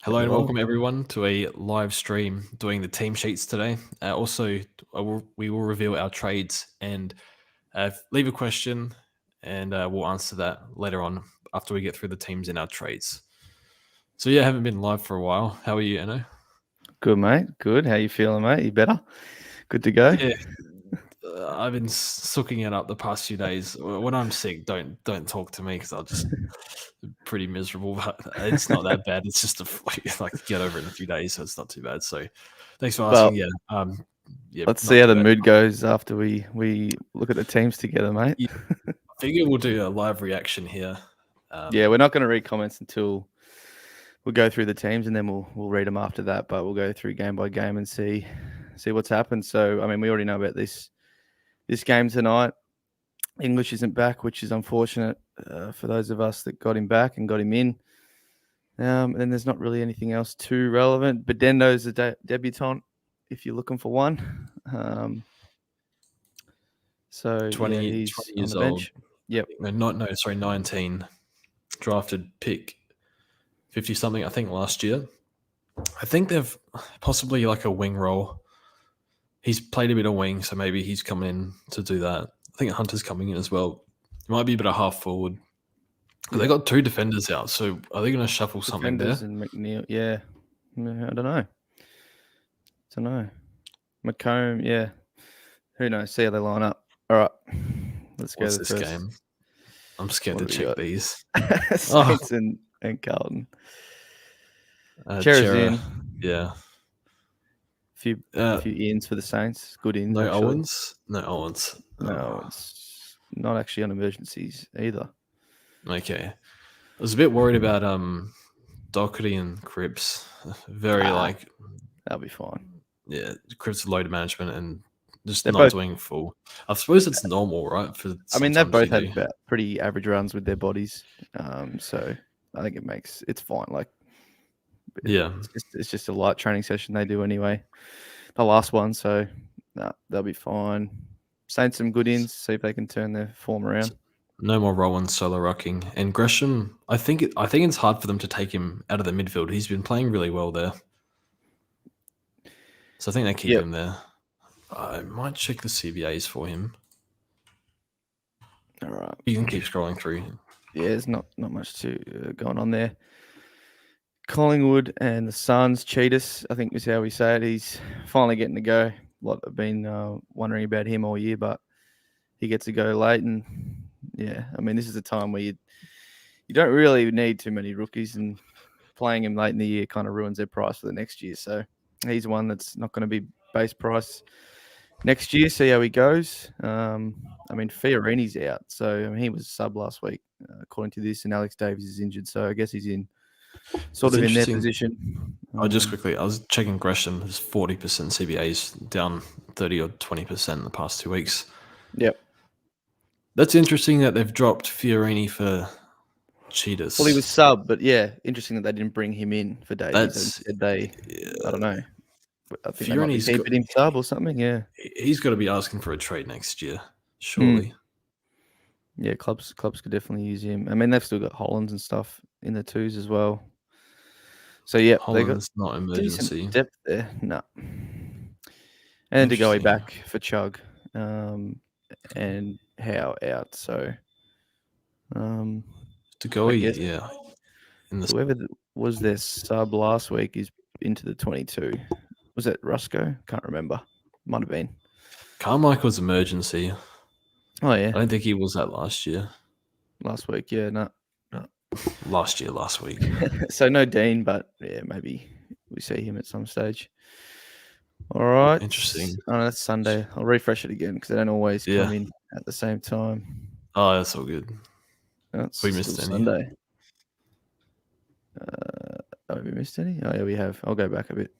Hello Hey, and Lloyd. welcome everyone to a live stream doing the team sheets today. We will reveal our trades and leave a question, and we'll answer that later on after we get through the teams in our trades. So yeah, I haven't been live for a while. How are you, Anno? Good, mate. Good. How you feeling, mate? You better? Good to go? Yeah, I've been sucking it up the past few days. When I'm sick, don't talk to me because I'll just pretty miserable. But it's not that bad. It's just like get over it in a few days, so it's not too bad. So thanks for asking. Well, Yeah, let's see not how too the bad. mood goes after we look at the teams together, mate. Yeah, I figure we'll do a live reaction here. Yeah, we're not going to read comments until we go through the teams, and then we'll read them after that. But we'll go through game by game and see what's happened. So, I mean, we already know about this game tonight. English isn't back, which is unfortunate for those of us that got him back and got him in. And there's not really anything else too relevant. Bedendo is a debutant, if you're looking for one. So 20, yeah, 20 he's on years the old. bench. Yep. No, sorry, 19. Drafted pick 50 something, I think, last year. I think they've possibly like a wing role. He's played a bit of wing, so maybe he's coming in to do that. I think Hunter's coming in as well. He might be a bit of half forward. They got two defenders out, so are they going to shuffle something there? Defenders and McNeil. Yeah. I don't know. McComb. Yeah. Who knows? See how they line up. All right. Let's go What's to the this first. game? I'm scared What to have we check got? these. Saints and Carlton. Chera's Chera, in. yeah. Few ins for the Saints. Good ins, No actually. Owens? No Owens. No, it's not actually on emergencies either. Okay. I was a bit worried about Doherty and Cripps. Very that'll be fine. yeah, Cripps load management and just They're not both. doing full. I suppose it's normal, right? For I mean, they've sometimes both you had do. pretty average runs with their bodies. So I think it's fine. Like, Yeah. it's just a light training session they do anyway. The last one, so they'll be fine. Saints some good ins, see if they can turn their form around. No more Rowan solo rocking. And Gresham, I think it's hard for them to take him out of the midfield. He's been playing really well there. So I think they keep him there. I might check the CBAs for him. All right. You can keep scrolling through. Yeah, there's not much to going on there. Collingwood and the Suns, Cheetahs, I think is how we say it. He's finally getting to go. A lot have been wondering about him all year, but he gets to go late. And yeah, I mean, this is a time where you don't really need too many rookies, and playing him late in the year kind of ruins their price for the next year. So he's one that's not going to be base price next year. See how he goes. I mean, Fiorini's out, so I mean, he was sub last week, according to this, and Alex Davies is injured, so I guess he's in sort of in their position. Just quickly, I was checking Gresham. There's 40% CBAs, down 30 or 20% in the past 2 weeks. Yep. That's interesting that they've dropped Fiorini for Cheetahs. Well, he was sub, but yeah, interesting that they didn't bring him in for Davies. Instead, I don't know. I think they might be keeping him sub or something. Yeah, he's got to be asking for a trade next year, surely. Yeah, clubs could definitely use him. I mean, they've still got Hollands and stuff in the twos as well. So yeah, Holland's they got not emergency decent depth there. No, and to go back for Chug, and Howe out. So to go, yeah. Whoever was their sub last week is into the 22. Was it Rusco? Can't remember. Might have been. Carmichael's emergency. Oh, yeah. I don't think he was that last year. Last week, yeah. No. Last week. So no Dean, but yeah, maybe we see him at some stage. All right. Interesting. Oh, that's Sunday. I'll refresh it again because they don't always come in at the same time. Oh, that's all good. That's we missed any. Sunday. Have we missed any? Oh, yeah, we have. I'll go back a bit.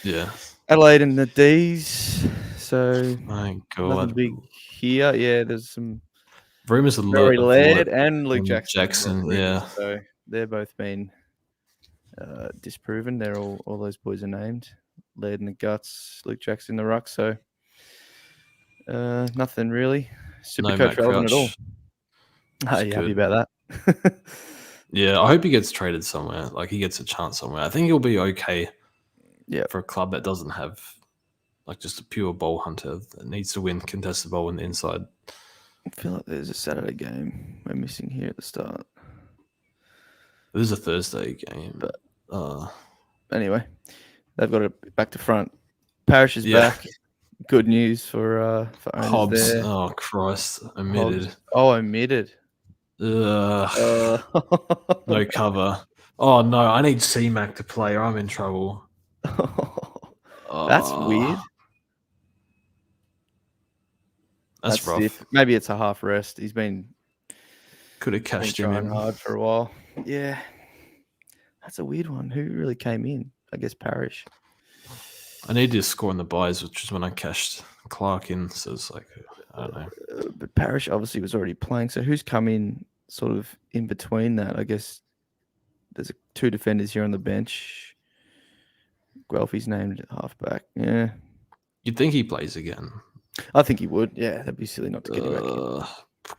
Yeah. Adelaide and the D's. So my God, nothing big here. Yeah, there's some rumors of Laird and Luke Jackson. Yeah. So they're both been disproven. They're all those boys are named. Laird in the guts, Luke Jackson in the ruck. So nothing really. Supercoach relevant at all. Are you happy about that? Yeah, I hope he gets traded somewhere. Like he gets a chance somewhere. I think he'll be okay. Yeah. For a club that doesn't have like just a pure ball hunter that needs to win contested ball in the inside. I feel like there's a Saturday game we're missing here at the start. This is a Thursday game. But anyway, they've got it back to front. Parrish is Yeah. back. Good news for owners Hobbs. there. Oh Christ! Omitted. Hobbs. Oh, omitted. No cover. Oh no! I need C-Mac to play, or I'm in trouble. That's weird. That's rough. Maybe it's a half rest. He's been could have cashed him in hard for a while. Yeah, that's a weird one. Who really came in? I guess Parrish. I needed to score in the buys, which is when I cashed Clark in. So it's like I don't know. But Parrish obviously was already playing. So who's come in sort of in between that? I guess there's 2 defenders here on the bench. Guelphy's named halfback. Yeah. You'd think he plays again. I think he would. Yeah, that'd be silly not to get him back in.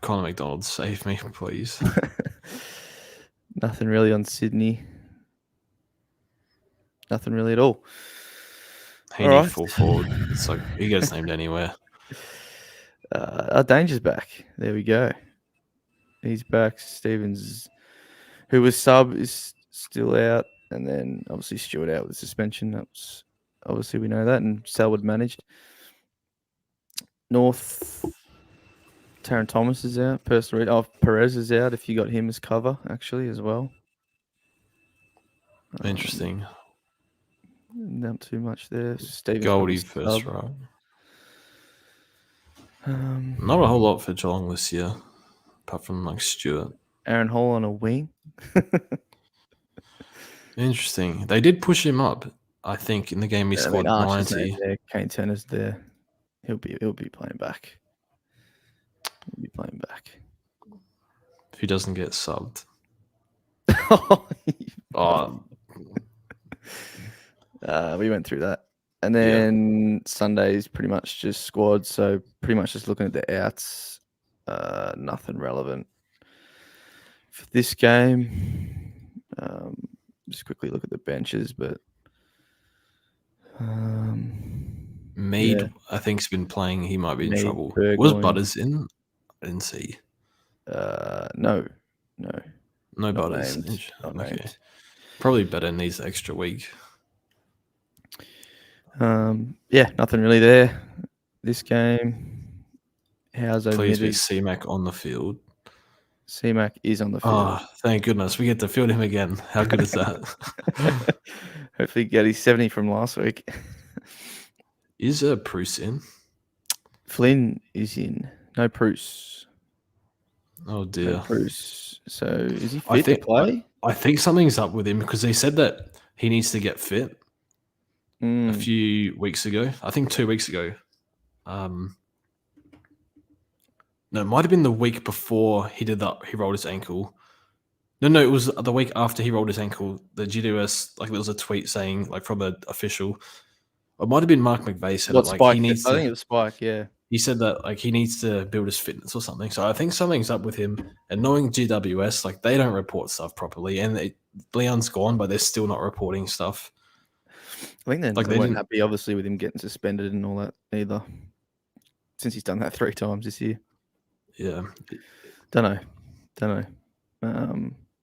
Connor McDonald, save me, please. Nothing really on Sydney. Nothing really at all. He needs full forward. It's like he gets named anywhere. Our Danger's back. There we go. He's back. Stevens, who was sub, is still out. And then obviously Stewart out with suspension. That's obviously we know that. And Selwood managed. North, Taron Thomas is out. Perez is out if you got him as cover, actually, as well. Interesting. Not too much there. Stevens Goldie first, right? Not a whole lot for Geelong this year, apart from like Stewart. Aaron Hall on a wing. Interesting. They did push him up, I think, in the game he scored 90. Kane Turner's there. He'll be playing back. He'll be playing back. If he doesn't get subbed. We went through that. And then Sunday's pretty much just squad. So pretty much just looking at the outs. Nothing relevant for this game. Just quickly look at the benches, but Mead, I think, has been playing. He might be in trouble. Burgoyne. Was Butters in? I didn't see. No. No Butters. Okay. Probably better needs the extra week. Nothing really there. This game. How's Please be C-Mac on the field. C-Mac is on the field. Oh, thank goodness. We get to field him again. How good is that? Hopefully get his 70 from last week. Is Bruce in? Flynn is in. No Bruce. Oh, dear. No Bruce. So is he fit to play? I think something's up with him because they said that he needs to get fit a few weeks ago. I think 2 weeks ago. No, it might have been the week before he did that. He rolled his ankle. No, it was the week after he rolled his ankle. The GWS, like there was a tweet saying, like from an official, it might have been Mark McVeigh said, Spike? I think it was Spike. Yeah, he said that like he needs to build his fitness or something. So I think something's up with him. And knowing GWS, like they don't report stuff properly, and Leon's gone, but they're still not reporting stuff. I think they weren't happy, obviously, with him getting suspended and all that either. Since he's done that 3 times this year. Yeah. Don't know.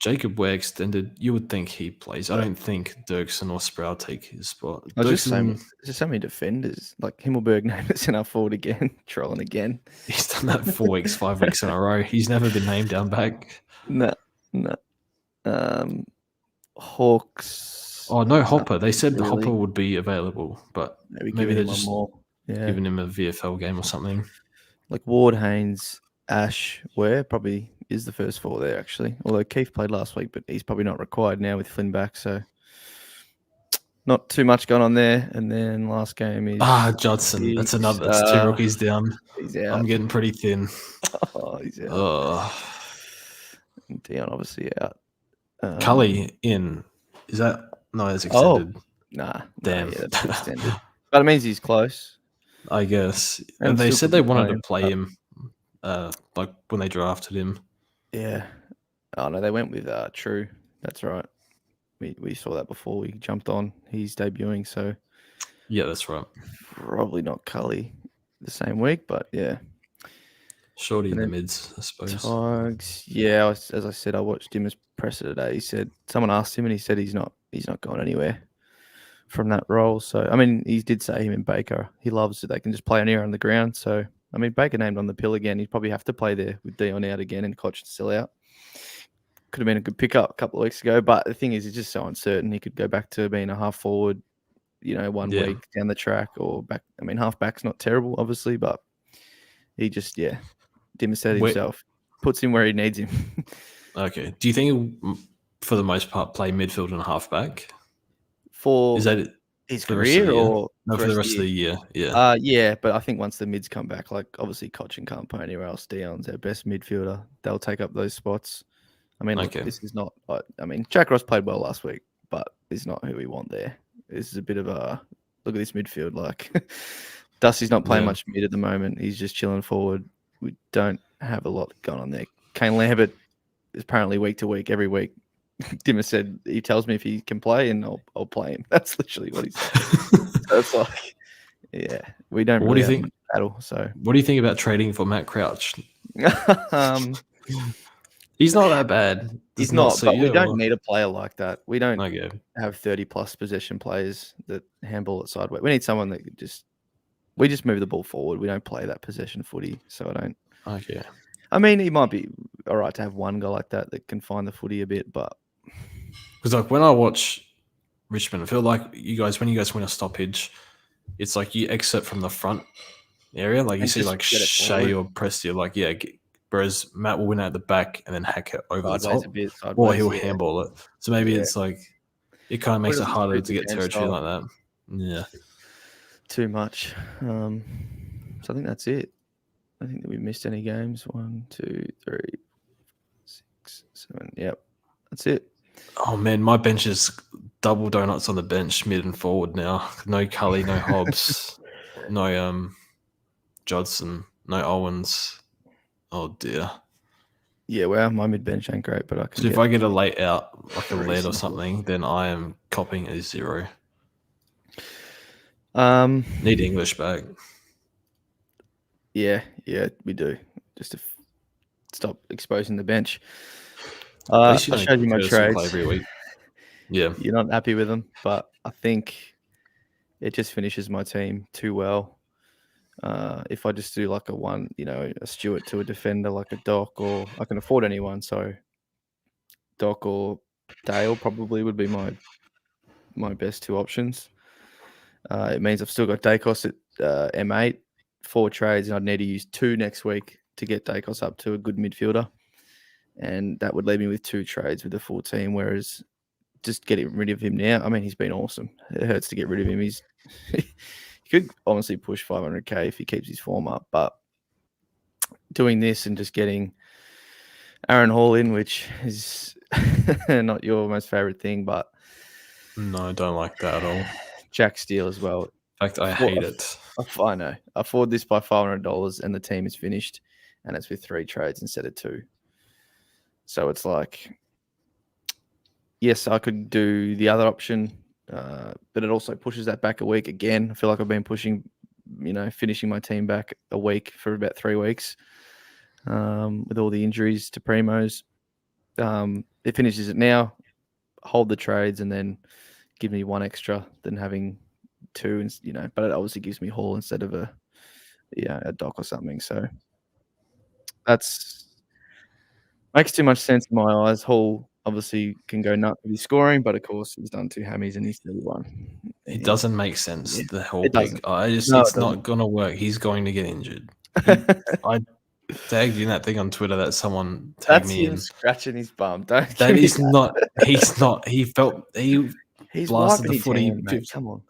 Jacob Ware extended. You would think he plays. I don't think Dirksen or Sproul take his spot. There's just so many defenders. Like Himmelberg named us in our forward again, trolling again. He's done that 4 weeks, 5 weeks in a row. He's never been named down back. No. Hawks. Oh, no Hopper. They said really. Hopper would be available, but maybe they're just giving him a VFL game or something. Like Ward, Haynes, Ash, Ware probably is the first 4 there, actually. Although Keith played last week, but he's probably not required now with Flynn back, so not too much going on there. And then last game is Judson. That's 2 rookies down. He's out. I'm getting pretty thin. He's out. Dion obviously out. Cully in. Is that it's extended? Nah. Damn. That's extended. But it means he's close. I guess. And they said they wanted to play him like when they drafted him. Yeah. Oh no, they went with True. That's right. We saw that before we jumped on. He's debuting, so Yeah, that's right. probably not Cully the same week, but yeah. Shorty in And the then mids, I suppose. Tigers, yeah. As I said, I watched him as presser today. He said someone asked him, and he said he's not going anywhere from that role. So I mean, he did say him and Baker. He loves that they can just play anywhere on the ground. So I mean, Baker named on the pill again. He'd probably have to play there with Dion out again and Koch still out. Could have been a good pickup a couple of weeks ago, but the thing is, it's just so uncertain. He could go back to being a half forward, one Yeah. week down the track, or back. I mean, half back's not terrible, obviously, but he just, Dimmer said himself, puts him where he needs him. Okay. Do you think he'll, for the most part, play midfield and halfback? For Is that his for the rest of career the year? or No, for the rest of the year. Yeah. Yeah, but I think once the mids come back, like obviously Cochin can't play anywhere else. Dion's our best midfielder. They'll take up those spots. I mean, look, Okay. this is not. I mean, Jack Ross played well last week, but it's not who we want there. This is a bit of a look at this midfield. Like Dusty's not playing Yeah. much mid at the moment. He's just chilling forward. We don't have a lot going on there. Kane Lambert is apparently week to week, every week. Dimmer said he tells me if he can play, and I'll play him. That's literally what he said. So it's like, yeah, we don't What really do you have think? battle. So What do you think about trading for Matt Crouch? He's He's not that bad. he's Does not, suit but we you, don't or- need a player like that. We don't Okay. have 30-plus possession players that handball it sideways. We need someone that we just move the ball forward. We don't play that possession footy, so I don't. Okay. I mean, it might be all right to have one guy like that can find the footy a bit, but Because like when I watch Richmond, I feel like when you guys win a stoppage, it's like you exit from the front area. Like you And see just like get it Shea forward. or Prestia, like whereas Matt will win it at the back and then hack it over the sideways top. a bit, Or sideways. he'll Yeah. handball it. So maybe Yeah. it's like it kind of Well, makes it it doesn't harder suit to the get game territory style like that. Yeah. too much. So I think that's it. I think that we missed any games. 1, 2, 3, 6, 7. Yep, that's it. Oh man, my bench is double donuts on the bench, mid and forward now. No Cully, no Hobbs, no Jodson, no Owens. Oh dear. Yeah, well, my mid bench ain't great, but I can So if get I get a late out, like a lead or reasonable. something, then I am copying a 0. Need English back. Yeah, we do. Just to stop exposing the bench. At I least you don't showed you my Curtis will play trades. every week. Yeah. You're not happy with them, but I think it just finishes my team too well. If I just do like a Stewart to a defender like a Doc, or I can afford anyone, so Doc or Dale probably would be my best two options. It means I've still got Dacos at M8, 4 trades, and I'd need to use 2 next week to get Dacos up to a good midfielder. And that would leave me with 2 trades with the full team, whereas just getting rid of him now, I mean, he's been awesome. It hurts to get rid of him. He could honestly push 500k if he keeps his form up, but doing this and just getting Aaron Hall in, which is not your most favorite thing, but No, I don't like that at all. Jack Steele as well. In fact, I hate it. I know. I afford this by $500 and the team is finished, and it's with 3 trades instead of 2. So it's like, yes, I could do the other option, but it also pushes that back a week again. I feel like I've been pushing, finishing my team back a week for about 3 weeks with all the injuries to Primos. It finishes it now, hold the trades, and then give me 1 extra than having 2, and but it obviously gives me Hall instead of a Doc or something. So that's makes too much sense in my eyes. Hall obviously can go nuts with his scoring, but of course he's done 2 hammies and he's 31. It doesn't make sense. Yeah, The whole it pick. doesn't. No, it it's doesn't. not gonna work. He's going to get injured. I tagged you in that thing on Twitter that someone tagged That's me him in. scratching his bum. Don't That give me is not. He's not. He He's blasted wiping the his footy. hand, mate. Come on.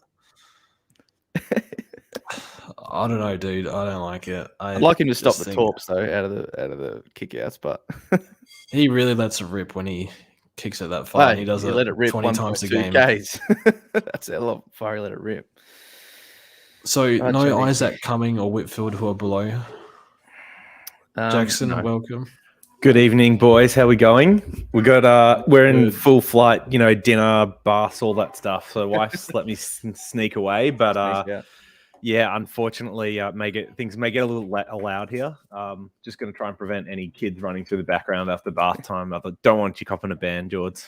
I don't know, dude. I don't like it. I'd like him to stop just the think torps though, out of the kickouts, but he really lets it rip when he kicks it that far. And he does he it let it rip 20 times a 1.2 game. Ks. That's how far he let it rip. So Oh, no Johnny. Isaac Cumming or Whitfield who are below. Jackson, No. welcome. Good evening, boys. How we going? We're in Good. full flight, dinner, baths, all that stuff. So wife's let me sneak away, but yeah, unfortunately, things may get a little loud here. Just going to try and prevent any kids running through the background after bath time. I don't want you copping a ban, George.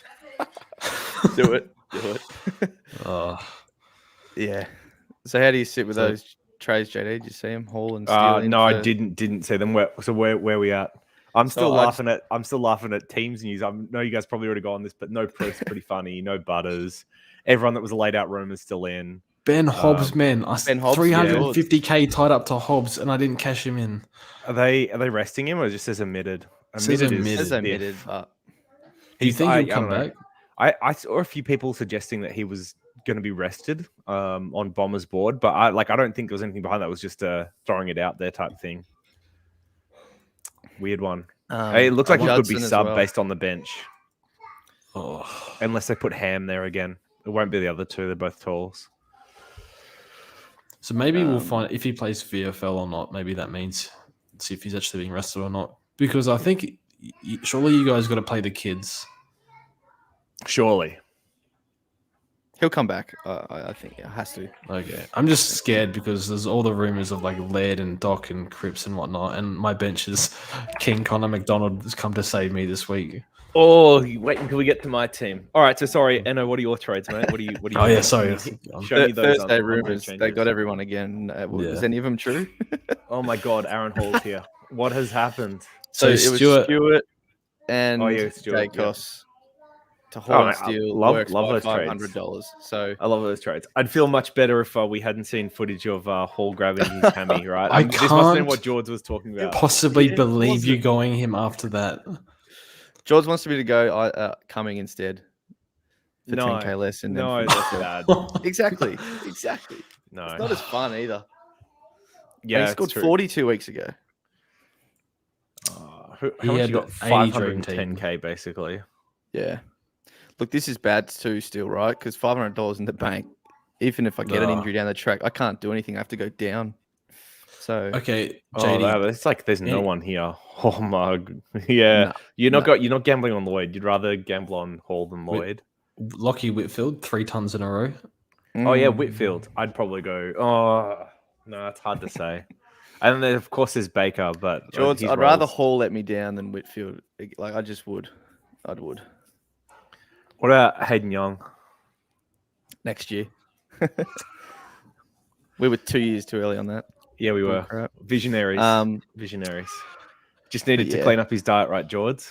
Do it. Yeah. So how do you sit with those trays, JD? Did you see them haul and steal? No, I didn't see them. Where we at? I'm still laughing at Teams news. I know you guys probably already got on this, but no proof's pretty funny. No Butters. Everyone that was a laid out room is still in. Ben Hobbs, man. Ben Hobbs, 350k tied up to Hobbs, and I didn't cash him in. Are they resting him, or it just says omitted? Says omitted. Do you think he'll come back? I saw a few people suggesting that he was going to be rested on Bomber's board, but I don't think there was anything behind that. It was just throwing it out there type thing. Weird one. It looks like he could be sub based on the bench. Unless they put Ham there again. It won't be the other two. They're both talls. So maybe we'll find if he plays VFL or not. Maybe that means see if he's actually being rested or not. Because I think surely you guys got to play the kids. Surely. He'll come back. I think it has to. Okay. I'm just scared because there's all the rumors of like Laird and Doc and Cripps and whatnot. And my bench is King Connor McDonald has come to save me this week. Oh, wait until we get to my team. All right. So sorry, Enno, what are your trades, mate? What do you Oh, yeah. Sorry. Show me those Thursday rumors. They got everyone again. Is any of them true? Oh, my God. Aaron Hall's here. What has happened? So it was Stewart and Stuart, Dacos. To haul and steal works love by those $500. So I love those trades. I'd feel much better if we hadn't seen footage of Hall grabbing his hammy, right? This must have been what George was talking about. Possibly believe you going him after that. George wants me to go coming instead. For no, 10k less. And no, that's bad. Exactly. No, it's not as fun either. Yeah, he scored 42 weeks ago. How much you got? 510k basically. Yeah. Look, this is bad too still, right? Because $500 in the bank, even if I get an injury down the track, I can't do anything. I have to go down. So okay, JD, it's like there's no one here. Oh my, yeah. You're not gambling on Lloyd. You'd rather gamble on Hall than Lloyd. Lockie Whitfield, 3 tons in a row. Oh yeah, Whitfield. I'd probably go. Oh no, it's hard to say. And then of course there's Baker, but George, I'd rather Hall let me down than Whitfield. Like I just would. What about Hayden Young? Next year. We were 2 years too early on that. Yeah, we were. Crap. Visionaries. Visionaries. Just needed to clean up his diet, right, George?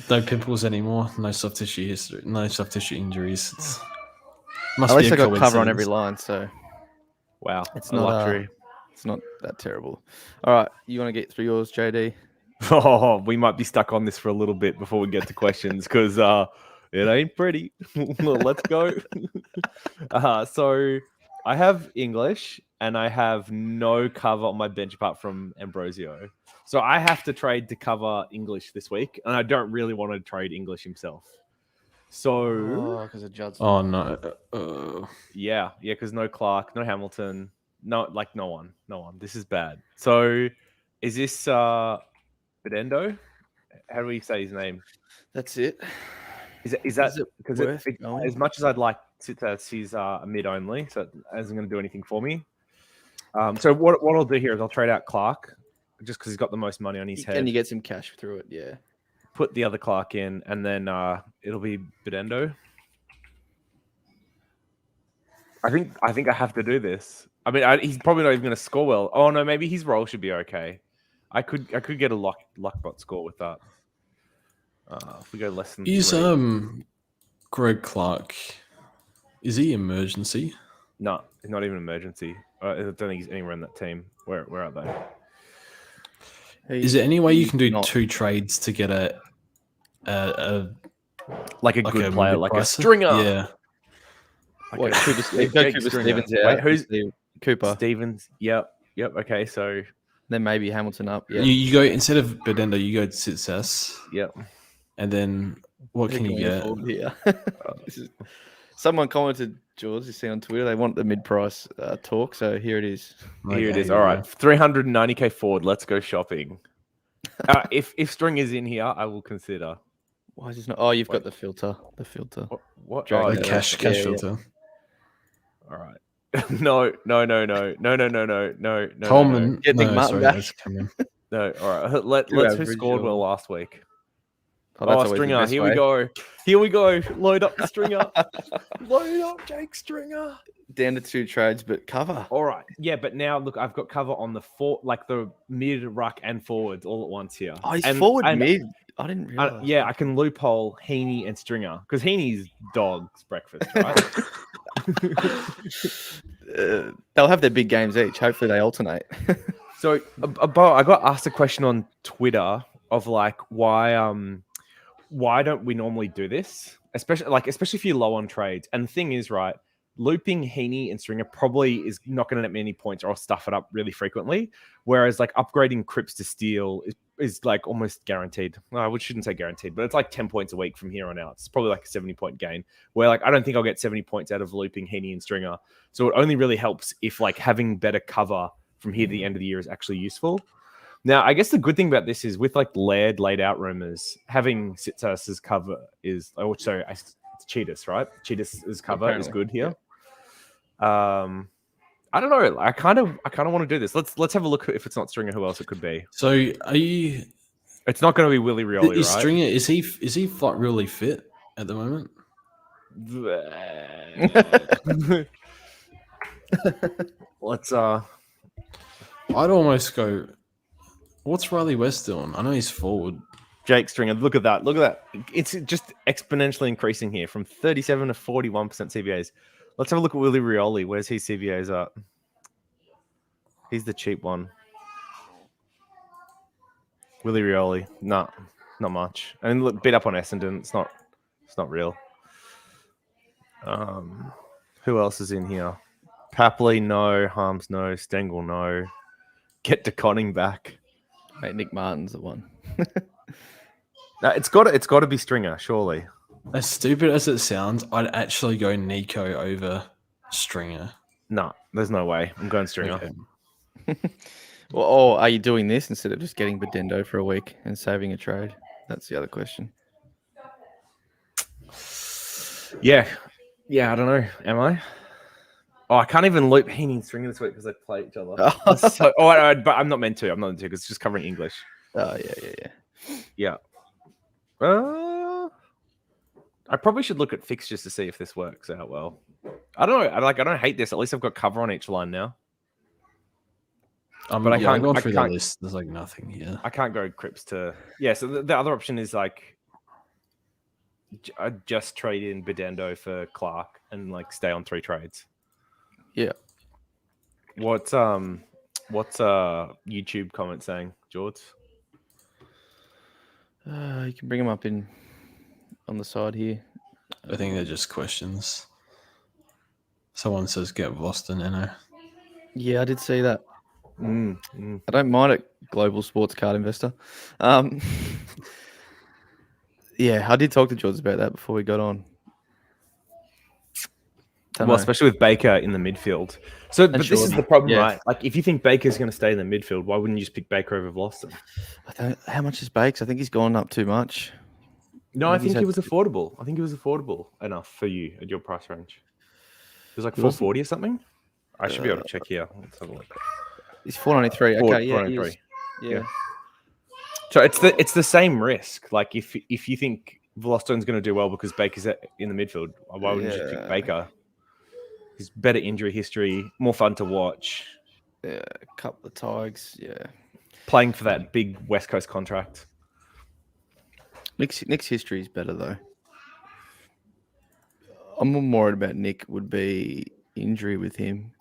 No pimples anymore. No soft tissue history. No soft tissue injuries. At least I got cover on every line, so wow, it's not luxury. It's not that terrible. All right, you want to get through yours, JD? Oh, we might be stuck on this for a little bit before we get to questions because it ain't pretty. Let's go. So I have English and I have no cover on my bench apart from Ambrosio. So I have to trade to cover English this week, and I don't really want to trade English himself. So, because of Judson. Oh no. Yeah, because no Clark, no Hamilton, no one. This is bad. So, is this Bedendo? How do we say his name? That's it. Is that because as much as I'd like to, he's a mid only, so it isn't going to do anything for me. So what I'll do here is I'll trade out Clark just because he's got the most money on his head, and you get some cash through it. Yeah. Put the other Clark in, and then it'll be Bedendo. I think I have to do this. I mean, he's probably not even going to score well. Oh no, maybe his role should be okay. I could get a luckbot score with that. If we go less than is 3. Greg Clark, is he emergency? No, it's not even emergency. I don't think he's anywhere in that team. Where are they? Is there any way you can do 2 trades to get a good player, like a stringer? Yeah. Wait, Cooper Stevens out. Wait, who's Cooper Stevens? Yep. Okay, so then maybe Hamilton up. Yeah. You go instead of Bedendo, you go to Sitsas. Yep. And then what can you get? Here? Someone commented, George, you see on Twitter, they want the mid-price talk, so here it is. Here it is. All right, 390k forward. Let's go shopping. If Stringer's in here, I will consider. Why is this not? Oh, you've Wait. got the filter. The filter. What? Drag Oh, The that yeah. out. cash Yeah. filter. All right. No. Coleman. Get Nick No, Martin sorry, back. that's Cameron. No. All right. Let's who average, scored well or- last week. Oh, that's always the Stringer. best Here way. we go. Here we go. Load up the Stringer. Load up Jake Stringer. Down to 2 trades, but cover. All right. Yeah, but now look, I've got cover on the mid, ruck, and forwards all at once here. Oh, he's And- forward and- mid. I didn't realize. yeah, I can loophole Heaney and Stringer because Heaney's dog's breakfast, right? They'll have their big games each. Hopefully, they alternate. So, I got asked a question on Twitter of like why don't we normally do this, especially if you're low on trades. And the thing is, right, looping Heaney and Stringer probably is not going to net me any points, or I'll stuff it up really frequently. Whereas like upgrading Cripps to Steel is like almost guaranteed. Well, I shouldn't say guaranteed, but it's like 10 points a week from here on out. It's probably like a 70-point gain. Where like I don't think I'll get 70 points out of looping Heaney and Stringer. So it only really helps if like having better cover from here to the end of the year is actually useful. Now, I guess the good thing about this is with like Laird laid out rumors, having Sitas's cover is, it's Cheetahs, right? Cheetah's cover is good here. I don't know. I kind of want to do this. Let's have a look if it's not Stringer, who else it could be. So are you? It's not going to be Willie Rioli, Is right? Stringer? Is he like really fit at the moment? Let's I'd almost go. What's Riley West doing? I know he's forward. Jake Stringer. Look at that. Look at that. It's just exponentially increasing here from 37 to 41% CVAs. Let's have a look at Willie Rioli. Where's his CVAs at? He's the cheap one. Willie Rioli. No, not much. I mean, look, beat up on Essendon. It's not real. Who else is in here? Papley, no. Harms, no. Stengel, no. Get DeConning back. Mate, Nick Martin's the one. It's got to be Stringer, surely. As stupid as it sounds, I'd actually go Nico over Stringer. No, there's no way. I'm going Stringer. Okay. Well, or are you doing this instead of just getting Bedendo for a week and saving a trade? That's the other question. Yeah, I don't know. Am I? Oh, I can't even loop Heaney and Stringer this week because they play each other. But I'm not meant to. I'm not meant to because it's just covering English. Oh, yeah. I probably should look at fixtures to see if this works out well. I don't know. I don't hate this. At least I've got cover on each line now. But I can't go I through can't- the list. There's like nothing here. I can't go Cripps to. Yeah, so the other option is like I just trade in Bedendo for Clark and like stay on 3 trades. Yeah. What's YouTube comment saying, George? You can bring him up on the side here. I think they're just questions. Someone says get Boston, Yeah, I did see that. Mm. I don't mind it, Global Sports Card Investor. Yeah, I did talk to George about that before we got on. Well, especially with Baker in the midfield. So, but this is the problem, Yeah. right? Like, if you think Baker's going to stay in the midfield, why wouldn't you just pick Baker over Vlosten? How much is Bakes? I think he's gone up too much. No, I I think he's think he was had- affordable. I think he was affordable enough for you at your price range. It was like He wasn't- 440 or something. I should be able to check here. Let's have a look. He's 493. Okay, yeah, he 493. is. Yeah. So it's the same risk. Like if you think Vlosten's going to do well because Baker's in the midfield, why wouldn't you just pick Yeah. Baker? He's better injury history, more fun to watch, Yeah, a couple of tags. Yeah. playing for that big West Coast contract. Nick's history is better though. I'm more worried about Nick would be injury with him.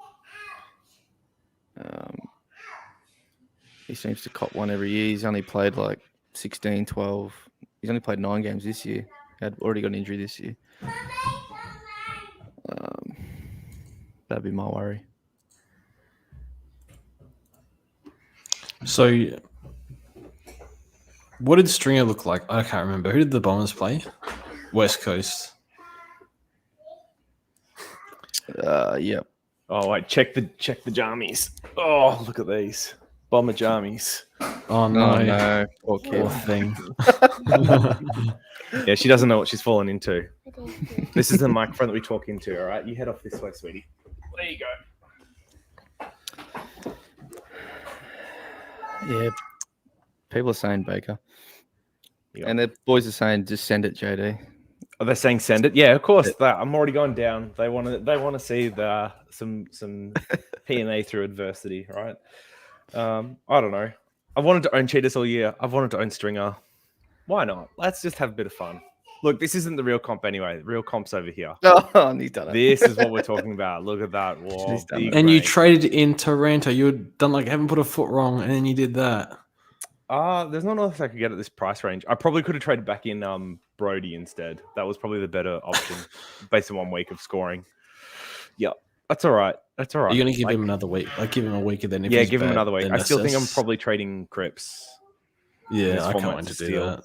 He seems to cop one every year. He's only played like 16, 12. He's only played 9 games this year. Had already got an injury this year. That'd be my worry. So, what did Stringer look like? I can't remember. Who did the Bombers play? West Coast. Yep. Oh wait, check the jammies. Oh, look at these. Bomber jammies. Oh no, no. Poor poor kid. thing. Yeah, she doesn't know what she's fallen into. This is the microphone that we talk into, all right? You head off this way, sweetie. There you go. Yeah. People are saying Baker. Yeah. And the boys are saying just send it, JD. Are they saying send it? Yeah, of course. I'm already going down. They want to see some P&A through adversity, right? I don't know. I've wanted to own cheaters all year. I've wanted to own Stringer. Why not? Let's just have a bit of fun. Look, this isn't the real comp anyway. The real comp's over here. Oh, he's done it. This is what we're talking about. Look at that. Whoa, She's done big it. And you range. traded in Taranto. You had done like haven't put a foot wrong, and then you did that. There's not enough I could get at this price range. I probably could have traded back in Brody instead. That was probably the better option based on 1 week of scoring. Yep. That's all right. That's all right. You're gonna give him another week, like give him a week, and then if yeah, he's give him bad, another week. then I still think I'm assess. probably trading Cripps. in this Yeah, I format can't wait to do steal. that.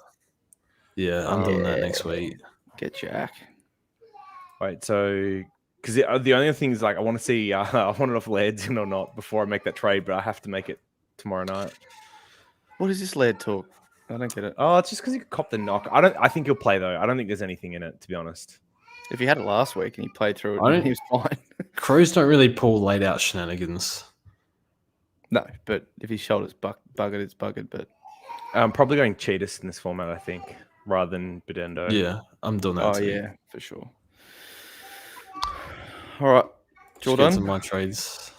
Yeah, I'm doing that next week. Get Jack. Right, so because the only thing is like I want to see I want to know if Laird's in or not before I make that trade, but I have to make it tomorrow night. What is this Laird talk? I don't get it. Oh, it's just because he copped the knock. I think he'll play though. I don't think there's anything in it, to be honest. If he had it last week and he played through it, I and don't- he was fine. Crows don't really pull laid out shenanigans. No, but if his shoulder's buggered, it's buggered. But I'm probably going cheatest in this format, I think, rather than Bedendo. Yeah, I'm doing that. oh too. yeah, for sure. All right, Just get Jordan, some of my trades.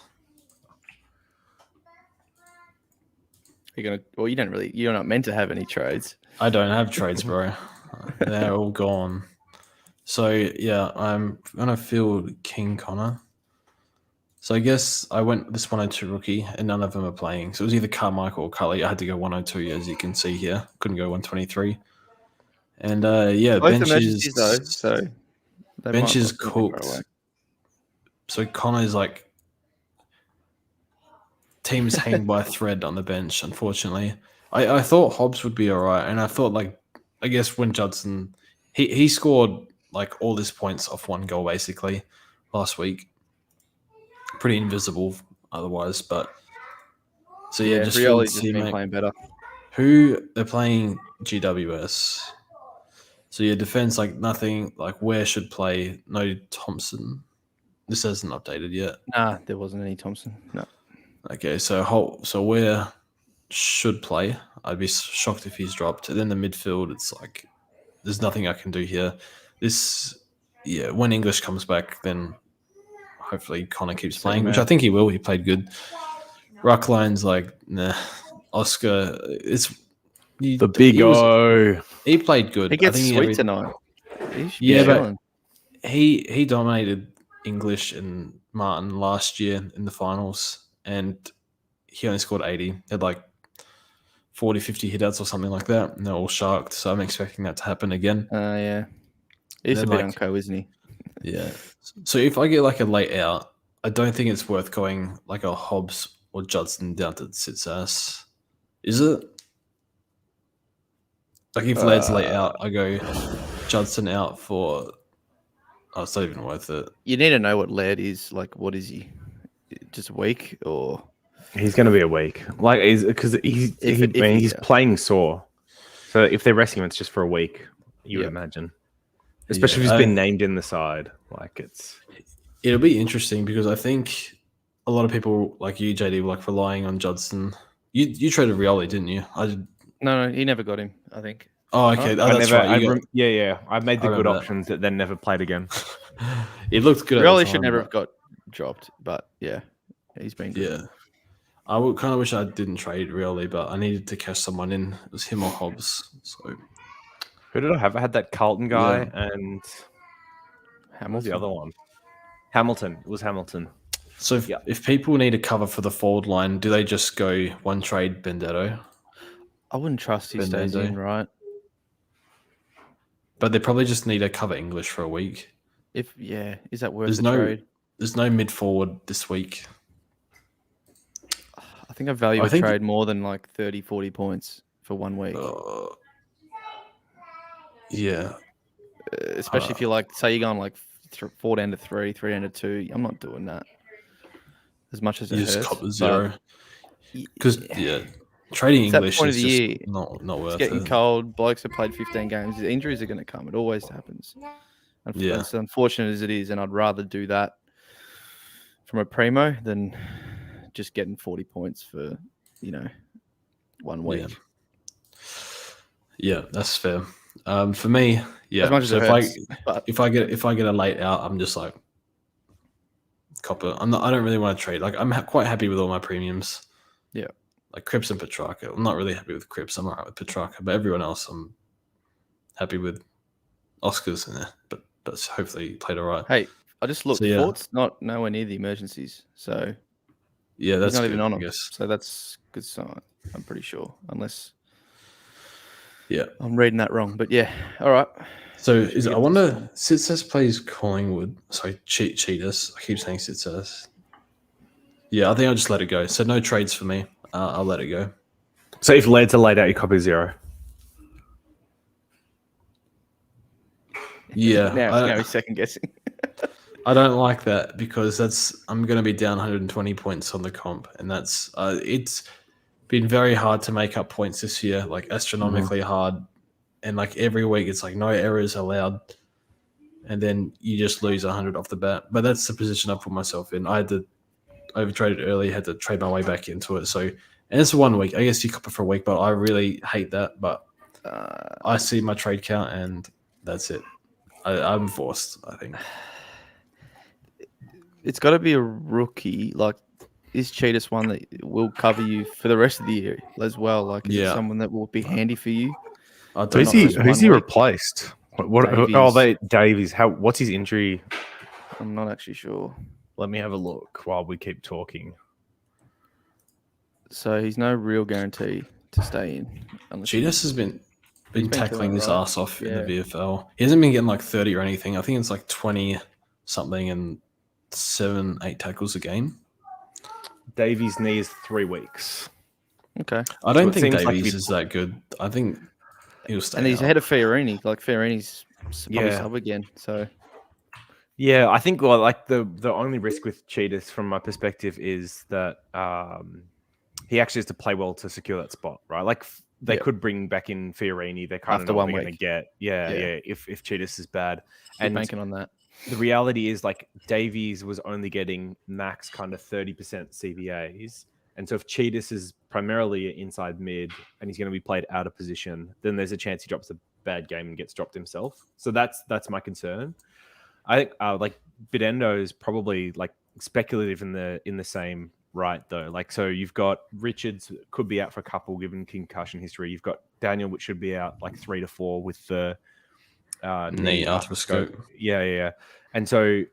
you're gonna. Well, you don't really. You're not meant to have any trades. I don't have trades, bro. They're all gone. So yeah, I'm gonna field King Connor. So I guess I went this 102 rookie, and none of them are playing. So it was either Carmichael or Cully. I had to go 102, as you can see here. Couldn't go 123. And yeah, Both bench emergencies though, is so they bench might is not go away. cooked. So Connor's like teams hang by a thread on the bench. Unfortunately, I thought Hobbs would be all right, and I thought like I guess when Judson he scored like all his points off one goal basically last week. Pretty invisible otherwise, but so yeah, just Rioli's filled just been teammate. playing better. Who they're playing GWS. So yeah, defense like nothing. Like Ware should play. No Thompson. This hasn't updated yet. Nah, there wasn't any Thompson. No. Okay, so Ware should play. I'd be shocked if he's dropped. And then the midfield, it's like there's nothing I can do here. Yeah, when English comes back, then hopefully Connor keeps playing, which I think he will. He played good. Ruckline's like, nah. Oscar, it's The big O. He played good. He gets I think sweet tonight. Yeah, but chilling. he dominated English and Martin last year in the finals, and he only scored 80. He had like 40, 50 hitouts or something like that, and they're all sharked. So I'm expecting that to happen again. Yeah. He's a Then, bit like- unco, isn't he? Yeah. So if I get like a late out, I don't think it's worth going like a Hobbs or Judson down to Sitsass. Is it? Like if Laird late out, I go Judson out for. Oh, it's not even worth it. You need to know what Laird is. Like, what is he? Just weak or? He's going to be a week. Like, because he's playing sore. So if they're resting him, it's just for a week, you would imagine. Especially if he's been named in the side. Like, It'll be interesting because I think a lot of people like you, JD, were like relying on Judson. You traded Rioli, didn't you? No, he never got him. I think. Oh, okay. Huh? Oh, that's right. I made the good remember that. options that then never played again. It looked good. Rioli at the should time, never but- have got dropped, but yeah, he's been good. Yeah. I would kind of wish I didn't trade Rioli, but I needed to cash someone in. It was him or Hobbs. So Who did I have? I had that Carlton guy and what was the other one? Hamilton. It was Hamilton. So if people need a cover for the forward line, do they just go one trade Bedendo? I wouldn't trust he stays Bedendo. in, right? But they probably just need to cover English for a week. Is that worth There's the no trade? There's no mid forward this week. I think I value I a think- trade more than like 30, 40 points for 1 week. Yeah. Especially if you're like, say you're going like 4 down to 3, 3 down to 2. I'm not doing that. As much as it You just hurts. cop the but zero. Because trading It's that English point is of the just year. not It's worth getting it. cold. Blokes have played 15 games. The injuries are going to come. It always happens. Yeah. As unfortunate as it is, and I'd rather do that from a primo than just getting 40 points for 1 week. Yeah, that's fair. For me, As much as so it hurts, but if I get a late out, I'm just like copper. I don't really want to trade. Like I'm quite happy with all my premiums. Yeah. Like Cripps and Petrarca. I'm not really happy with Cripps. I'm alright with Petrarca, but everyone else I'm happy with. Oscars in there, but hopefully he played alright. hey, I just looked. So, yeah. Fort's not nowhere near the emergencies, so Yeah, he's that's not good, even on I them. guess. So that's a good sign. I'm pretty sure, unless I'm reading that wrong. But yeah, all right. So I wonder, Sitses plays Collingwood. Sorry, Cheetahs. I keep saying Sitses. Yeah, I think I'll just let it go. So no trades for me. I'll let it go. So if leads are laid out, you copy 0. Yeah. now he's second guessing. I don't like that because I'm going to be down 120 points on the comp, and that's it's been very hard to make up points this year, like astronomically hard, and like every week it's like no errors allowed, and then you just lose 100 off the bat. But that's the position I put myself in. I had to overtrade it early, had to trade my way back into it. So, and it's 1 week. I guess you cop it for a week, but I really hate that. But I see my trade count, and that's it. I'm forced, I think. It's got to be a rookie. Like, is Cheetahs one that will cover you for the rest of the year as well? Like, is it someone that will be handy for you? Who's he replaced? Davies. What's his injury? I'm not actually sure. Let me have a look while we keep talking. So he's no real guarantee to stay in. Cheetahs has been tackling his ass off in the VFL. He hasn't been getting like 30 or anything. I think it's like 20 something and 7-8 tackles a game. Davies' knee is 3 weeks. Okay. I don't think Davies is that good. I think he'll stay. And he's ahead of Fiorini. Like Fiorini's probably sub again. So yeah, I think like the only risk with Cheetahs from my perspective is that he actually has to play well to secure that spot, right? Like they could bring back in Fiorini. They're kind of not going to get. Yeah. If Cheetahs is bad, and banking on that. The reality is like Davies was only getting max kind of 30% CBAs. And so if Cheetahs is primarily inside mid and he's going to be played out of position, then there's a chance he drops a bad game and gets dropped himself. So that's my concern. I think like Bedendo is probably like speculative in the same right though. Like, so you've got Richards could be out for a couple given concussion history. You've got Daniel, which should be out like 3 to 4 with the knee arthroscope. Yeah. And so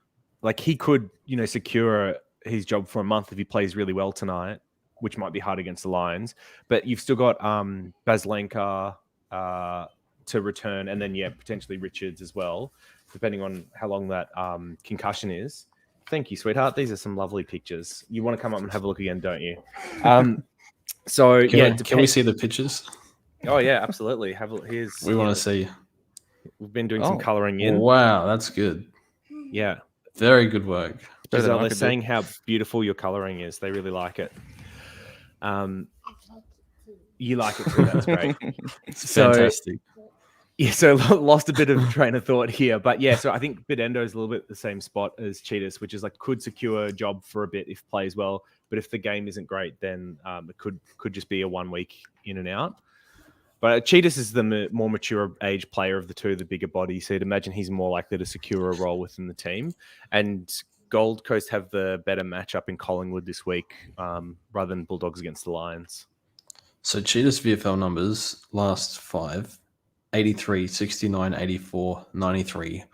like he could, secure his job for a month if he plays really well tonight, which might be hard against the Lions. But you've still got Baslenka to return, and then potentially Richards as well, depending on how long that concussion is. Thank you, sweetheart. These are some lovely pictures. You want to come up and have a look again, don't you? So can we see the pictures? Oh yeah, absolutely. Have a look. We want to see. We've been doing some coloring in. Wow, that's good. Yeah. Very good work. Giselle, they're saying how beautiful your coloring is. They really like it. You like it too. That's great. It's fantastic. Yeah, so lost a bit of train of thought here. But yeah, so I think Bedendo is a little bit the same spot as Cheetahs, which is like could secure a job for a bit if plays well. But if the game isn't great, then it could just be a 1 week in and out. But Cheetahs is the more mature age player of the two, the bigger body. So you'd imagine he's more likely to secure a role within the team. And Gold Coast have the better matchup in Collingwood this week rather than Bulldogs against the Lions. So Cheetahs VFL numbers, last 5, 83, 69, 84, 93,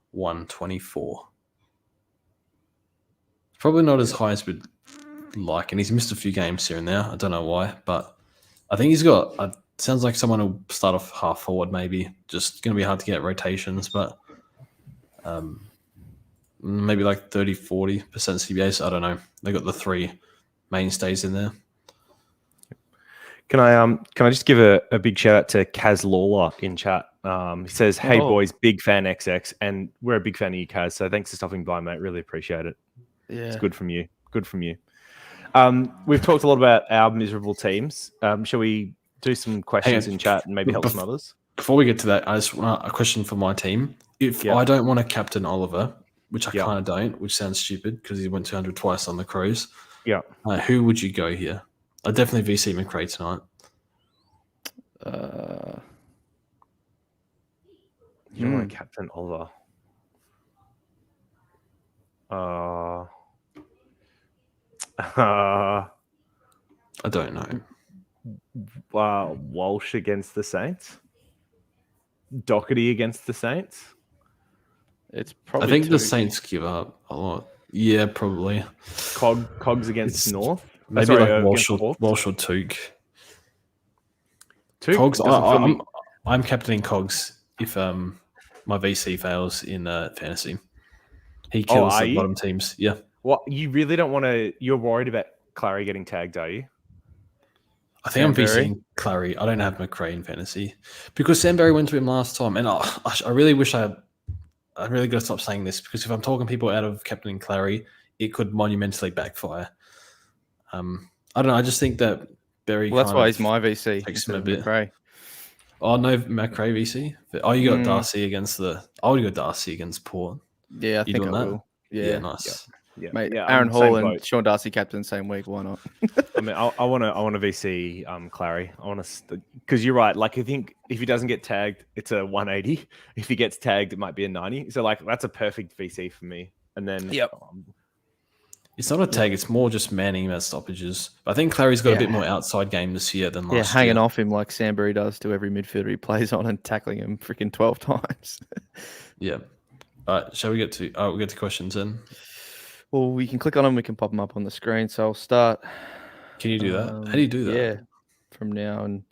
124. Probably not as high as we'd like, and he's missed a few games here and there. I don't know why, but I think he's got... sounds like someone who'll start off half forward, maybe. Just going to be hard to get rotations, but maybe like 30-40% CBAs. I don't know. They got the 3 mainstays in there. Can I just give a big shout out to Kaz Lawler in chat? He says, "Hey boys, big fan XX," and we're a big fan of you, Kaz. So thanks for stopping by, mate. Really appreciate it. Yeah, it's good from you. Good from you. We've talked a lot about our miserable teams. Shall we do some questions on. in chat and maybe help some Bef- others? Before we get to that, I just want a question for my team. If I don't want to captain Oliver, which I kind of don't, which sounds stupid because he went 200 twice on the Crows. Yeah. Who would you go here? I definitely VC McRae tonight. You don't want to captain Oliver. I don't know. Walsh against the Saints. Doherty against the Saints. It's probably. I think the Saints give up a lot. Yeah, probably. Cogs against North. Maybe like Walsh or Took. Cogs. I'm captaining Cogs if my VC fails in fantasy. He kills the bottom teams. Yeah. What you really don't want to? You're worried about Clary getting tagged, are you? I think I'm VCing Clary. I don't have McRae in fantasy because Samberry went to him last time, and I really wish I really got to stop saying this because if I'm talking people out of captaining Clary, it could monumentally backfire. I don't know. I just think that Berry. Well, that's why he's my VC. Takes him a bit. McRae. Oh no, McRae VC. Oh, you got Darcy against I would go Darcy against Port. Yeah, I think I will. Yeah, nice. Yeah, mate. Aaron Hall and Sean Darcy captain same week. Why not? I mean, I want to VC Clary. I want to because you're right. Like I think if he doesn't get tagged, it's a 180. If he gets tagged, it might be a 90. So like that's a perfect VC for me. And then it's not a tag. It's more just manning him as stoppages. But I think Clary's got a bit more outside game this year than last year. Yeah, hanging off him like Samberry does to every midfielder he plays on and tackling him freaking 12 times. Yeah. All right. Shall we get to? We'll get to questions then. Well, we can click on them. We can pop them up on the screen. So I'll start. Can you do that? How do you do that? Yeah, from now and.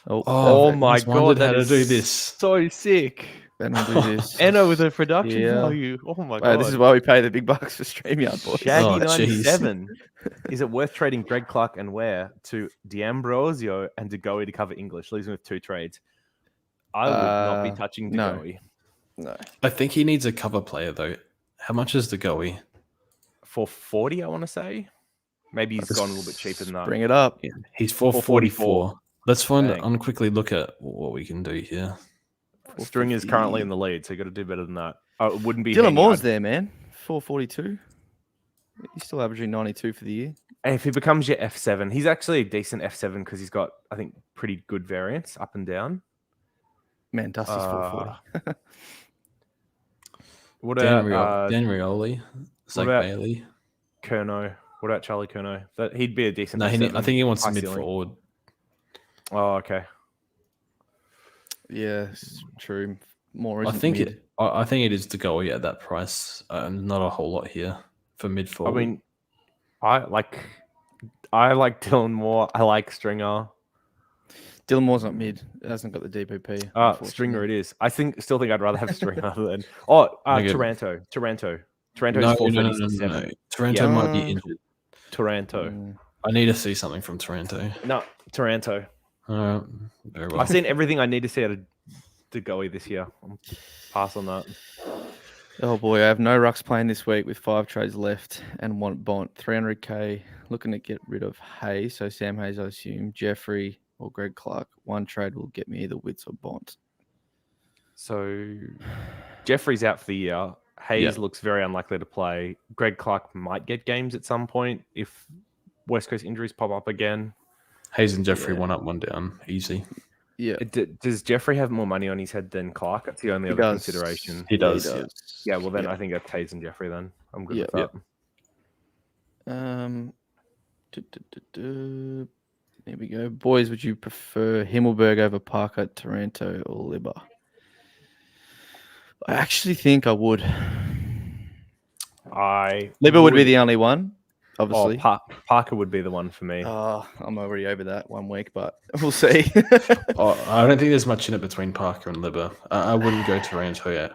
Oh my god! How to do this? So sick. Then we'll do this. Enno with a production value. Oh my god! This is why we pay the big bucks for StreamYard, boys. Shaggy 97. Is it worth trading Greg Clark and Ware to D'Ambrosio and DeGoey to cover English, leaving with 2 trades? I would not be touching DeGoey. No. I think he needs a cover player though. How much is DeGoey? 440, I want to say. Maybe he's gone a little bit cheaper than that. Bring it up. Yeah, he's 444. Let's quickly look at what we can do here. String is currently in the lead, so you got to do better than that. It wouldn't be. Dylan Moore's there, man. 442. He's still averaging 92 for the year. And if he becomes your F7, he's actually a decent F7 because he's got, I think, pretty good variance up and down. Man, Dusty's 440. What Dan about Rioli? Zach Bailey? Curnow? What about Charlie Curnow? He'd be a decent. No, I think he wants a mid ceiling. forward. Oh, okay. Yeah, it's true. More. I think it is to go at that price. Not a whole lot here for mid forward. I mean, I like Dylan Moore. I like Stringer. Dylan Moore's not mid. It hasn't got the DPP. Stringer it is. Still think I'd rather have Stringer than Taranto. Taranto's 437. No. Taranto might be injured. Taranto. I need to see something from Taranto. No, Taranto. Very well. I've seen everything I need to see out of DeGoey this year. I'll pass on that. Oh boy, I have no rucks playing this week with 5 trades left and want Bont. 300k. Looking to get rid of Hayes. So Sam Hayes, I assume. Jeffrey or Greg Clark. 1 trade will get me either Wits or Bont. So Jeffrey's out for the year. Hayes looks very unlikely to play. Greg Clark might get games at some point if West Coast injuries pop up again. Hayes and Jeffrey 1 up, 1 down. Easy. Yeah. Does Jeffrey have more money on his head than Clark? That's the only other consideration. He does. Yeah, well then I think it's Hayes and Jeffrey then. I'm good with that. There we go. Boys, would you prefer Himmelberg over Parker, Taranto, or Libba? I actually think I would. Libba would be the only one, obviously. Parker would be the one for me. I'm already over that 1 week, but we'll see. I don't think there's much in it between Parker and Libba. I wouldn't go Taranto yet.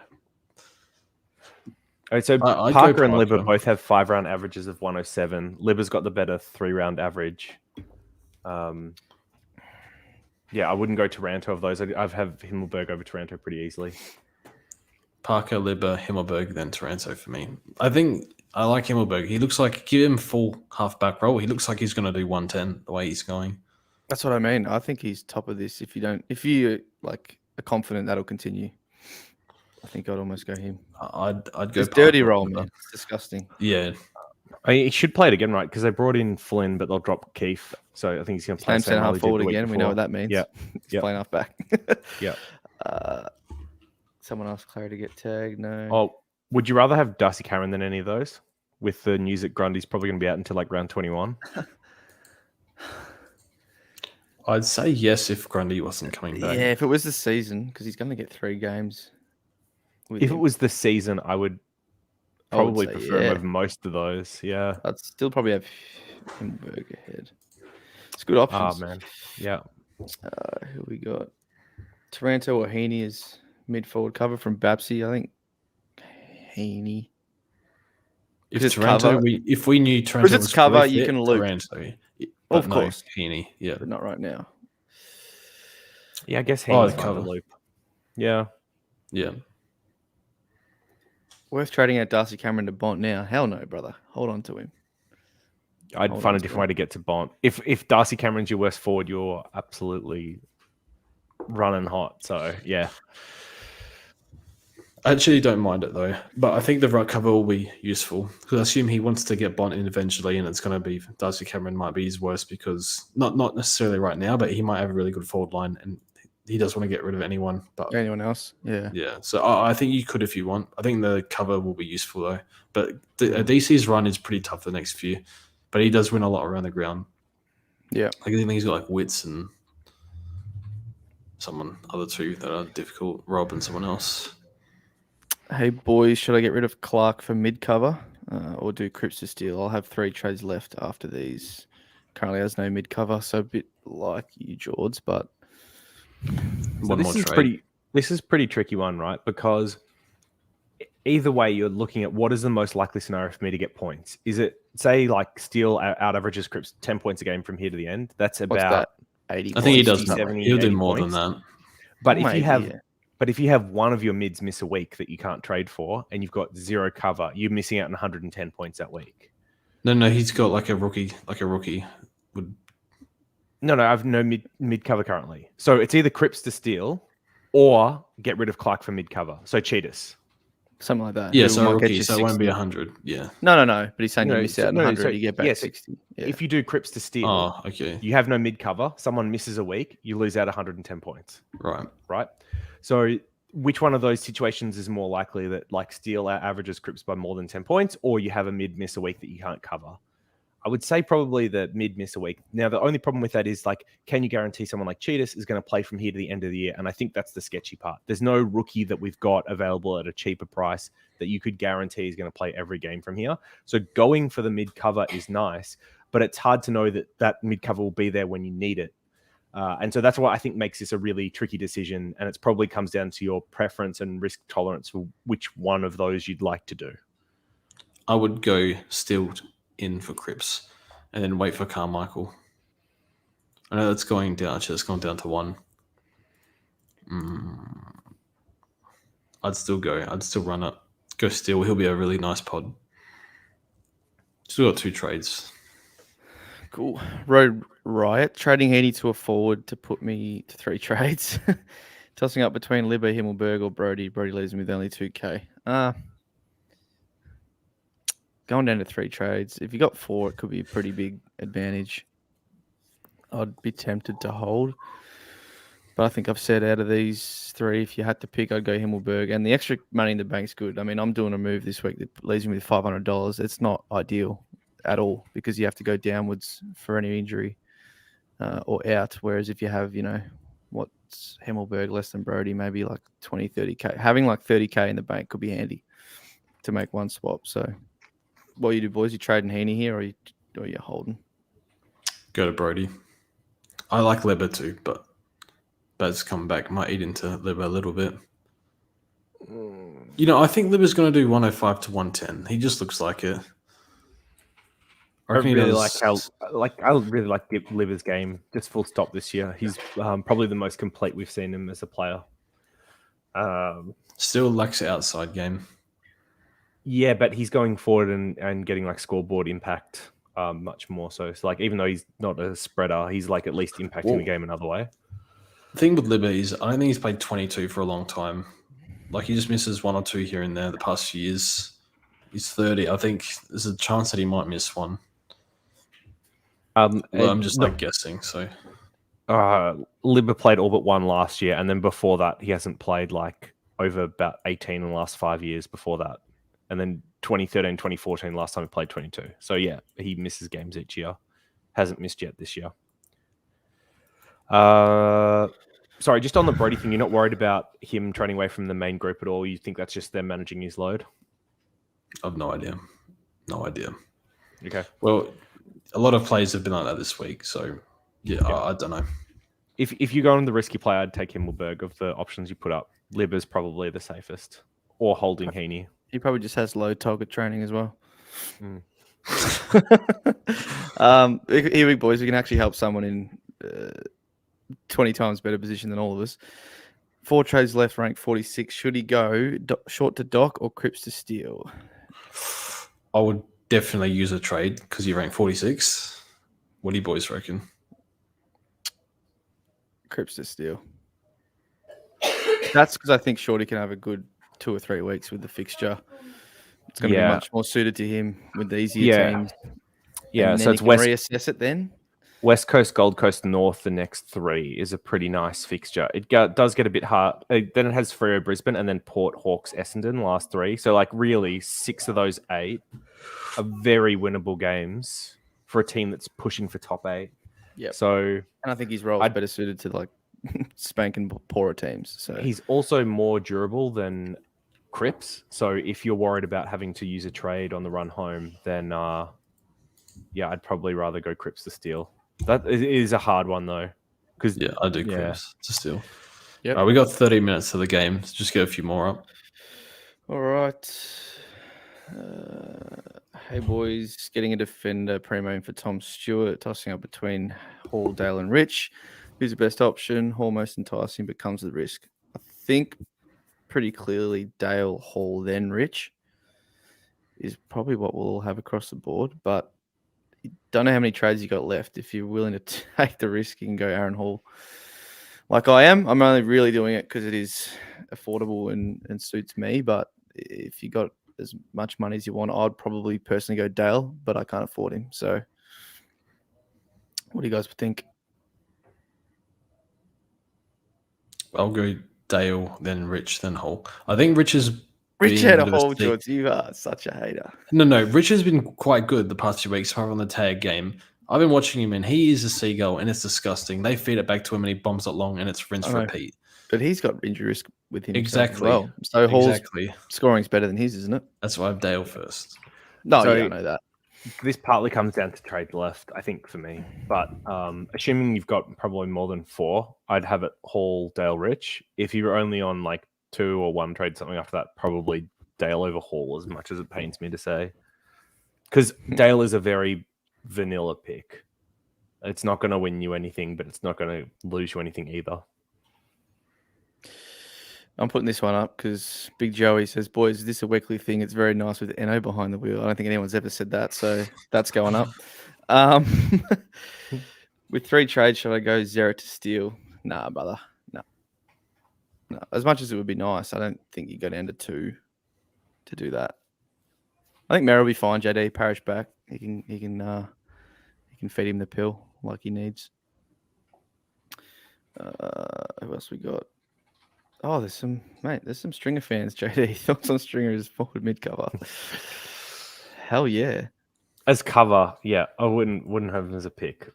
All right, so Parker and Libba both have 5-round averages of 107. Libba's got the better 3-round average. I wouldn't go Taranto of those. I've have Himmelberg over Taranto pretty easily. Parker, Libba, Himmelberg, then Taranto for me. I think I like Himmelberg. He looks like, give him full half-back role, he looks like he's going to do 110 the way he's going. That's what I mean. I think he's top of this. If you like are confident that'll continue, I think I'd almost go him. I'd go It's dirty Parker. roll, man. It's disgusting. Yeah. He should play it again, right? Because they brought in Flynn, but they'll drop Keith. So I think he's going to play Playing the same centre role half he did forward the week again. We know before. what that means. Yeah. He's Yep. playing half back. Yeah. Someone asked Clary to get tagged. No. Oh, would you rather have Darcy Cameron than any of those? With the news that Grundy's probably going to be out until like round 21. I'd say yes if Grundy wasn't coming back. Yeah, if it was the season, because he's going to get 3 games. If it was the season, I would I would probably say, prefer him yeah. over most of those. Yeah. I'd still probably have Himmelberg ahead. It's good options. Oh, man. Yeah. Who we got? Taranto or Heaney is mid forward cover from Babsy. I think Heaney. If it's Taranto, cover. if we knew Taranto it's was cover, fully you fit, can loop. Taranto. Of no, course. Heaney, yeah. But not right now. Yeah, I guess Oh, he's the fine to cover. loop. Yeah. Yeah. Worth trading out Darcy Cameron to Bont now? Hell no, brother. Hold on to him. I'd Hold find on a to different him. way to get to Bont. If Darcy Cameron's your worst forward, you're absolutely running hot. So, yeah. I actually don't mind it though, but I think the right cover will be useful because I assume he wants to get Bont in eventually, and it's going to be Darcy Cameron might be his worst because not necessarily right now, but he might have a really good forward line and he does want to get rid of anyone. But Anyone else? Yeah. yeah, so I think you could if you want. I think the cover will be useful though, but DC's run is pretty tough the next few, but he does win a lot around the ground. Yeah. Like, I think he's got like Wits and other two that are difficult, Rob and someone else. Hey, boys, should I get rid of Clark for mid cover or do Cripps to steal? I'll have 3 trades left after these. Currently has no mid cover, so a bit like you, George, but One more trade. This is pretty tricky one, right? Because either way, you're looking at what is the most likely scenario for me to get points. Is it, say, like Steele out averages Cripps 10 points a game from here to the end? That's what's about that? 80 I think he points, does. 70, He'll do 80 more points. than that. But Maybe, if you have one of your mids miss a week that you can't trade for, and you've got 0 cover, you're missing out on 110 points that week. No, he's got like a rookie would. No, I've no mid cover currently. So it's either Cripps to steal or get rid of Clark for mid cover. So Cheetahs. something like that. Yeah, Who so a might get rookie, you so it won't be 60. 100. Yeah. No. But he's saying No, you miss so- out on no, 100, so- you get back yeah, so 60. Yeah. If you do Cripps to steal, Oh, okay. you have no mid cover, someone misses a week, you lose out 110 points. Right. So which one of those situations is more likely that like Steele averages Cripps by more than 10 points, or you have a mid miss a week that you can't cover? I would say probably the mid miss a week. Now, the only problem with that is like, can you guarantee someone like Cheetahs is going to play from here to the end of the year? And I think that's the sketchy part. There's no rookie that we've got available at a cheaper price that you could guarantee is going to play every game from here. So going for the mid cover is nice, but it's hard to know that mid cover will be there when you need it. And so that's what I think makes this a really tricky decision. And it probably comes down to your preference and risk tolerance for which one of those you'd like to do. I would go Steele in for Cripps and then wait for Carmichael. I know that's going down. Actually, it's gone down to 1. I'd still run it. Go Steele. He'll be a really nice pod. Still got 2 trades. Cool. Road Riot. Trading Heaney to a forward to put me to 3 trades. Tossing up between Libba, Himmelberg, or Brody. Brody leaves me with only 2K. Going down to 3 trades. If you got 4, it could be a pretty big advantage. I'd be tempted to hold. But I think I've said out of these 3, if you had to pick, I'd go Himmelberg. And the extra money in the bank's good. I mean, I'm doing a move this week that leaves me with $500. It's not ideal at all because you have to go downwards for any injury or out. Whereas if you have, what's Himmelberg less than Brody, maybe like 20, 30K. Having like 30K in the bank could be handy to make one swap. So what you do, boys? You trading Heaney here or you holding? Go to Brody. I like Leber too, but Baz coming back might eat into Leber a little bit. I think Leber's going to do 105 to 110. He just looks like it. I really like Liver's game. Just full stop this year. He's probably the most complete we've seen him as a player. Still lacks the outside game. Yeah, but he's going forward and getting like scoreboard impact much more so. So like even though he's not a spreader, he's like at least impacting the game another way. The thing with Libba is I don't think he's played 22 for a long time. Like he just misses 1 or 2 here and there the past few years. He's 30. I think there's a chance that he might miss one. Well, I'm just like guessing. So Libba played all but one last year, and then before that, he hasn't played like over about 18 in the last 5 years before that. And then 2013, 2014, last time he played 22. So yeah, he misses games each year. Hasn't missed yet this year. Sorry, just on the Brody thing, you're not worried about him trading away from the main group at all? You think that's just them managing his load? I've no idea. No idea. Okay. Well, a lot of players have been like that this week. So yeah. I don't know. If you go on the risky play, I'd take Himmelberg of the options you put up. Libba's probably the safest, or holding Heaney. He probably just has low target training as well. Here we boys, we can actually help someone in 20 times better position than all of us. 4 trades left, ranked 46. Should he go short to Doc or Cripps to Steele? I would definitely use a trade because you rank 46. What do you boys reckon? Cripps to Steele. That's because I think Shorty can have a good 2 or 3 weeks with the fixture. It's going to be much more suited to him with the easier teams. Yeah, and so it's West. Reassess it then. West Coast, Gold Coast, North. The next 3 is a pretty nice fixture. It does get a bit hard. Then it has Freo, Brisbane, and then Port, Hawks, Essendon. Last 3. So like really, 6 of those 8 are very winnable games for a team that's pushing for top 8. Yeah. So and I think his role is better suited to like spanking poorer teams. So he's also more durable than Cripps. So if you're worried about having to use a trade on the run home, then I'd probably rather go Cripps to Steele. That is a hard one though, because I do Cripps to Steele. Yeah, we got 30 minutes to the game. So just get a few more up. All right. Hey boys, getting a defender primo for Tom Stewart, tossing up between Hall, Dale, and Rich. Who's the best option? Hall most enticing, but comes with risk. I think pretty clearly Dale, Hall, then Rich is probably what we'll all have across the board. But you don't know how many trades you got left. If you're willing to take the risk, you can go Aaron Hall. Like I am. I'm only really doing it because it is affordable and suits me. But if you got as much money as you want, I'd probably personally go Dale, but I can't afford him. So what do you guys think? I'll go Dale, then Rich, then Hall. I think Rich has Rich had a Hall, George. You are such a hater. No. Rich has been quite good the past few weeks, apart from the tag game. I've been watching him, and he is a seagull, and it's disgusting. They feed it back to him, and he bombs it long, and it's rinse repeat. But he's got injury risk with him exactly. As well. So Hall's scoring's better than his, isn't it? That's why I have Dale first. No, I know that. This partly comes down to trade left, I think, for me. But assuming you've got probably more than 4, I'd have it Hall, Dale, Rich. If you're only on like 2 or 1 trade, something after that, probably Dale over Hall, as much as it pains me to say. Because Dale is a very vanilla pick. It's not going to win you anything, but it's not going to lose you anything either. I'm putting this one up because Big Joey says, boys, is this a weekly thing? It's very nice with Eno behind the wheel. I don't think anyone's ever said that, so that's going up. With 3 trades, should I go 0 to Steele? Nah, brother. No. As much as it would be nice, I don't think you go down to 2 to do that. I think Merrill will be fine, JD. Parrish back. He can feed him the pill like he needs. Who else we got? Oh, there's some Stringer fans, JD. Thoughts on Stringer as forward mid cover? Hell yeah. As cover, yeah. I wouldn't have him as a pick.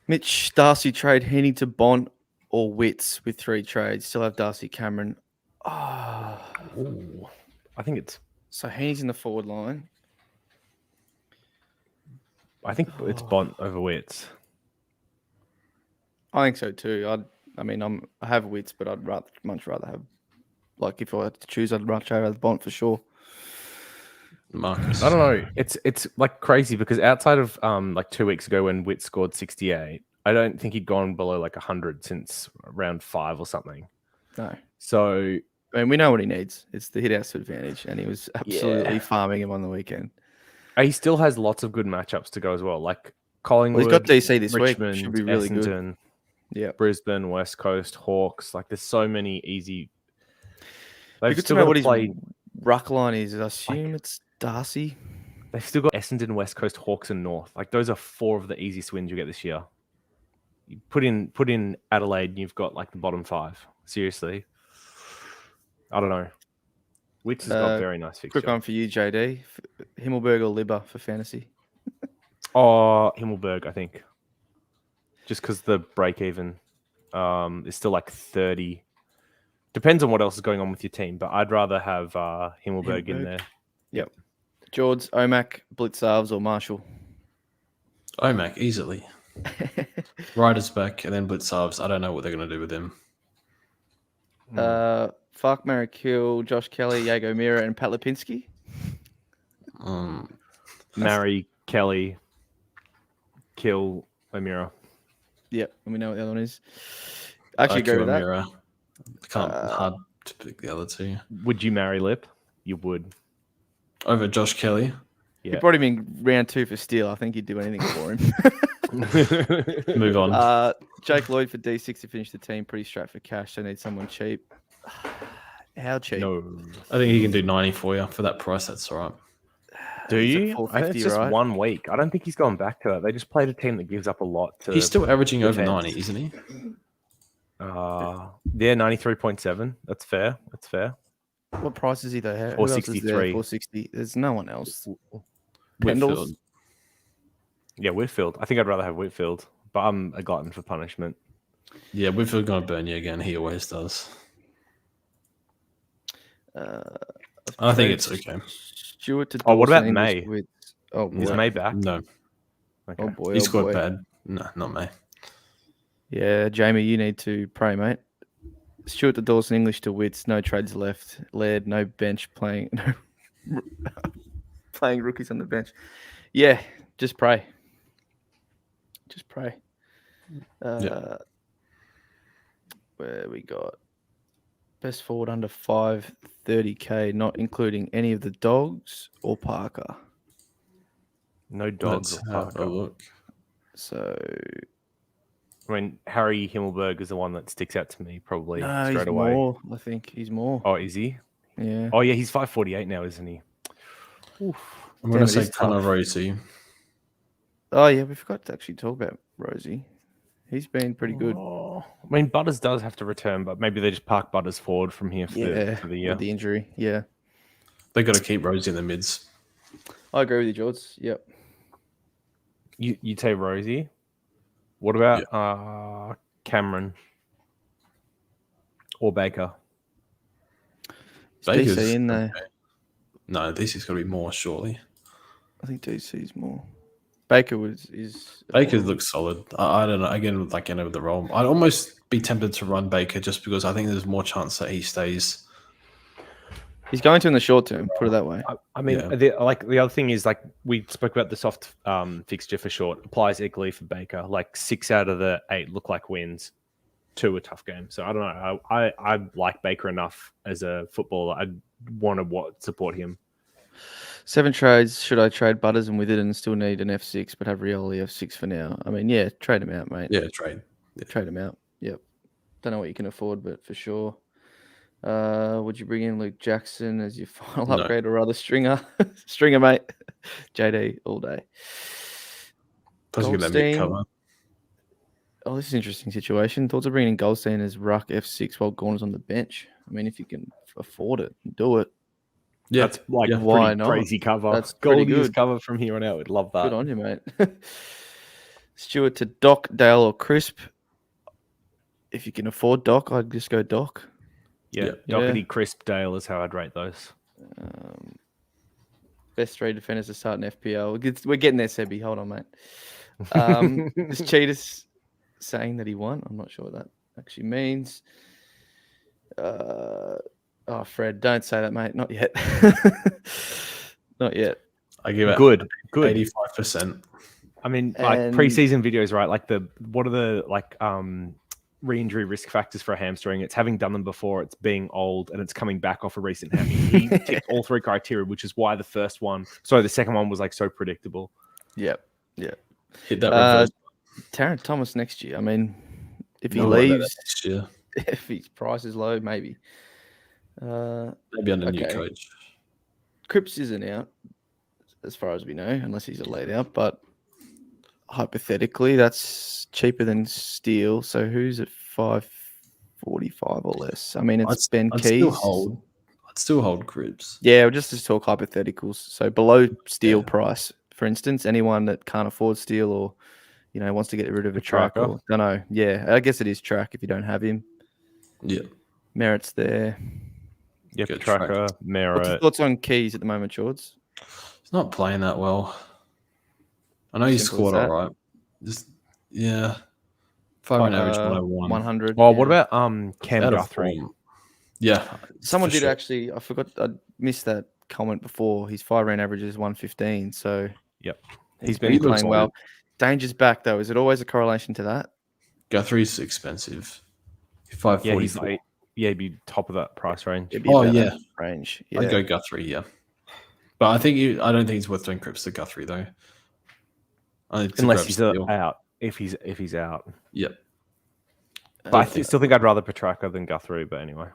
Mitch, Darcy trade Heaney to Bont or Wits with 3 trades. Still have Darcy Cameron. I think it's... So Heaney's in the forward line. I think it's Bont over Wits. I think so too. I have Wits, but I'd much rather have, like, if I had to choose, I'd much rather have Bont for sure. Marcus. I don't know. It's like crazy because outside of like 2 weeks ago when Wits scored 68, I don't think he'd gone below like 100 since round 5 or something. No. So I mean, we know what he needs. It's the hit house advantage, and he was absolutely farming him on the weekend. He still has lots of good matchups to go as well, like Collingwood. Well, he's got DC this Richmond, week. Should be really Essendon, good. Yeah, Brisbane, West Coast, Hawks. Like, there's so many easy. They've still got what his ruck line is. I assume it's Darcy. They've still got Essendon, West Coast, Hawks, and North. Like, those are 4 of the easiest wins you get this year. You put in Adelaide, and you've got like the bottom 5. Seriously, I don't know. Wits has got very nice fixture. Quick one for you, JD. Himmelberg or Libba for fantasy? Himmelberg, I think. Just because the break even is still like 30. Depends on what else is going on with your team, but I'd rather have Himmelberg in there. Yep. George, Omac, Blitzarves, or Marshall? Omac, easily. Ryder's back, and then Blitzarves. I don't know what they're going to do with him. Fuck, Marek Kill, Josh Kelly, Yago Mira, and Pat Lipinski. Marry Kelly, Kill O'Meara. Yep, and we know what the other one is. Actually, agree with that. O'Meara. Hard to pick the other two. Would you marry Lip? You would. Over Josh Kelly. Yeah. He brought him in round 2 for Steele. I think he'd do anything for him. Move on. Jake Lloyd for D6 to finish the team. Pretty strapped for cash. They need someone cheap. How cheap? No. I think he can do 90 for you. For that price, that's all right. Do you? It's just 1 week. I don't think he's gone back to that. They just played a team that gives up a lot. He's still averaging over 90, isn't he? Yeah, 93.7. That's fair. That's fair. What price is he though? 463. 460. There's no one else. Whitfield. Yeah, Whitfield. I think I'd rather have Whitfield, but I'm a glutton for punishment. Yeah, Whitfield going to burn you again. He always does. I think it's okay. Stuart to what about May? Is no. May back? No. Okay. Oh boy. He scored bad. No, not May. Yeah, Jamie, you need to pray, mate. Stuart to Dawson, English to Wits, no trades left. Laird, no bench playing. Playing rookies on the bench. Yeah, just pray. Just pray. Where we got best forward under 530k, not including any of the dogs or Parker. No dogs or Parker. Look. So, I mean, Harry Himmelberg is the one that sticks out to me probably straight away. More. I think he's more. Oh, is he? Yeah. Oh, yeah, he's 548 now, isn't he? Oof. I'm going to say Connor Rosie. Oh, yeah, we forgot to actually talk about Rosie. He's been pretty good. I mean, Butters does have to return, but maybe they just park Butters forward from here for the year. With the injury, yeah. They got to keep Rosie in the mids. I agree with you, George. Yep. You'd say Rosie. What about Cameron or Baker? Baker's DC in there. Okay. No, DC's got to be more, surely. I think DC's more. Baker Baker looks solid. I don't know. Again, like end of the role, I'd almost be tempted to run Baker just because I think there's more chance that he stays. He's going to in the short term. Put it that way. I mean, the other thing is like we spoke about the soft fixture for short applies equally for Baker. Like 6 out of the 8 look like wins. 2 are tough games. So I don't know. I like Baker enough as a footballer. I'd want to support him. 7 trades. Should I trade Butters and with it and still need an F6 but have Rioli F6 for now? I mean, yeah, trade him out, mate. Yeah, trade. Yeah. Trade him out. Yep. Don't know what you can afford, but for sure. Would you bring in Luke Jackson as your final upgrade or rather Stringer? Stringer, mate. JD all day. Doesn't get that mid cover. Oh, this is an interesting situation. Thoughts of bringing in Goldstein as ruck F6 while Gorner's on the bench. I mean, if you can afford it, do it. Yeah, that's like why not? Crazy cover. That's Goldie's cover from here on out. We'd love that. Good on you, mate. Stuart to Doc, Dale, or Crisp. If you can afford Doc, I'd just go Doc. Yeah, Dockety, Crisp, Dale is how I'd rate those. Best 3 defenders to start in FPL. We're getting there, Sebi. Hold on, mate. Is Cheetahs saying that he won? I'm not sure what that actually means. Fred, don't say that, mate. Not yet. Not yet. I give it good 85%. I mean, like preseason videos, right? Like what are the re-injury risk factors for a hamstring. It's having done them before. It's being old, and it's coming back off a recent hammy. He ticked all 3 criteria, which is why the second one was like so predictable. Yep. Hit that reverse. Tarrant Thomas next year. I mean, if he No, what about that leaves, next year, if his price is low, maybe. maybe under new Okay. coach. Cripps isn't out, as far as we know, unless he's a laid out. But hypothetically, that's cheaper than Steele. So who's at 545 or less? I mean, it's Ben I'd Keys. I'd still hold Cripps. Yeah, just to talk hypotheticals. So below Steele Yeah. price, for instance, anyone that can't afford Steele or wants to get rid of a track Tracker. or don't know. Yeah, I guess it is track if you don't have him. Yeah. Merritt's there. Yep, Good Tracker, track. What's your Merritt. thoughts on Keys at the moment, George? He's not playing that well. I know he Simple as scored all that. right. Just yeah. 5 average 101. 100. Oh, yeah. what about Cam Out of Guthrie? form. Yeah. Someone for did sure. actually. I forgot. I missed that comment before. His 5-round average is 115. So Yep. he's been been looks playing well. Danger's back though. Is it always a correlation to that? Guthrie's expensive. Yeah, 544. he'd be top of that price range. It'd be Oh, about yeah. that range. Yeah. I'd go Guthrie, yeah. But I don't think it's worth doing Cripps to Guthrie though. Unless he's out. If he's out. Yep. But I still think I'd rather Petrarca than Guthrie, but anyway.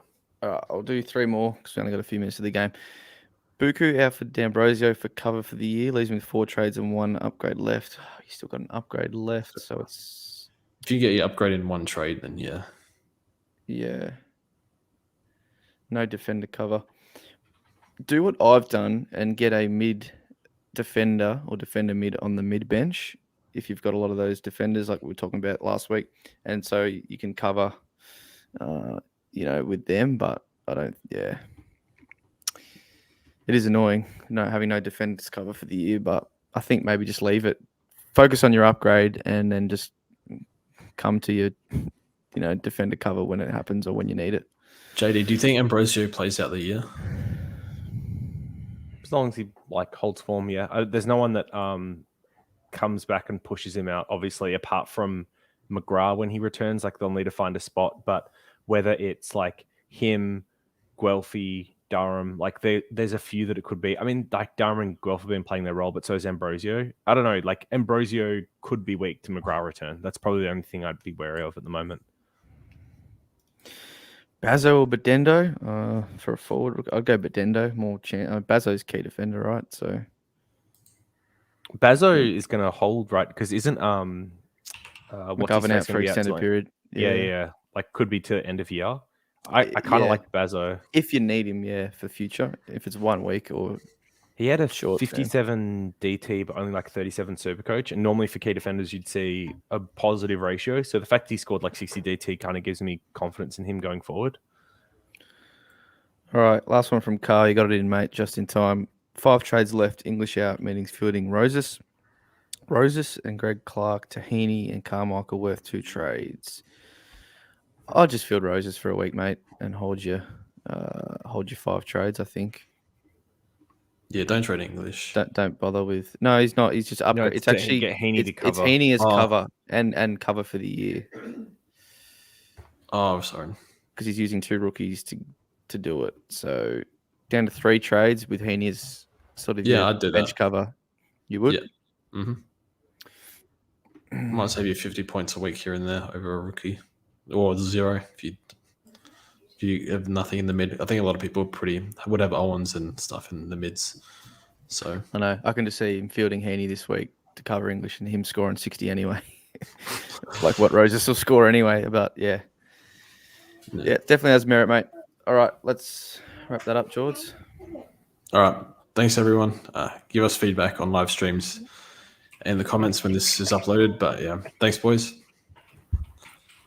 All right, I'll do 3 more because we only got a few minutes of the game. Buku out for D'Ambrosio for cover for the year. Leaves me with 4 trades and 1 upgrade left. He's still got an upgrade left, so it's If you get your upgrade in 1 trade, then yeah. No defender cover. Do what I've done and get a mid defender or defender mid on the mid bench if you've got a lot of those defenders like we were talking about last week. And so you can cover, with them, but I don't, It is annoying having no defenders cover for the year, but I think maybe just leave it. Focus on your upgrade and then just come to your, defender cover when it happens or when you need it. JD, do you think Ambrosio plays out the year? As long as he holds form, yeah. There's no one that comes back and pushes him out. Obviously, apart from McGrath when he returns, they'll need to find a spot. But whether it's him, Guelphy, Durham, there's a few that it could be. I mean, Durham and Guelph have been playing their role, but so is Ambrosio. I don't know. Ambrosio could be weak to McGrath return. That's probably the only thing I'd be wary of at the moment. Bazzo or Bedendo for a forward? I'd go Bedendo. More chance. Bazzo's key defender, right? So Bazzo is going to hold, right? Because isn't McGovern out for extended period? Yeah. Could be to end of year. I kind of like Bazzo if you need him, for the future. If it's 1 week or he had a short 57 DT, but only 37 Supercoach. And normally for key defenders, you'd see a positive ratio. So the fact he scored 60 DT kind of gives me confidence in him going forward. All right, last one from Carl. You got it in, mate, just in time. 5 trades left. English out, meaning fielding Roses and Greg Clark, Tahini and Carmichael worth 2 trades. I'll just field Roses for a week, mate, and hold your 5 trades, I think. Yeah, don't trade English. Don't bother with. No, he's not. He's just upgrade. No, it's actually get Heaney to cover. It's Heaney as cover and cover for the year. Oh, sorry. Because he's using 2 rookies to do it. So down to 3 trades with Heaney as sort of I'd do bench that. cover. You would? Yeah. Mm-hmm. Might save you 50 points a week here and there over a rookie, or 0 if you have nothing in the mid. I think a lot of people would have Owens and stuff in the mids. So I know. I can just see him fielding Heaney this week to cover English and him scoring 60 anyway. What Roses will score anyway. But yeah, definitely has merit, mate. All right, let's wrap that up, George. All right. Thanks, everyone. Give us feedback on live streams in the comments when this is uploaded. But yeah, thanks, boys.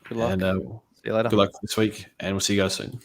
Good luck. And see you later. good luck this week, and we'll see you guys soon.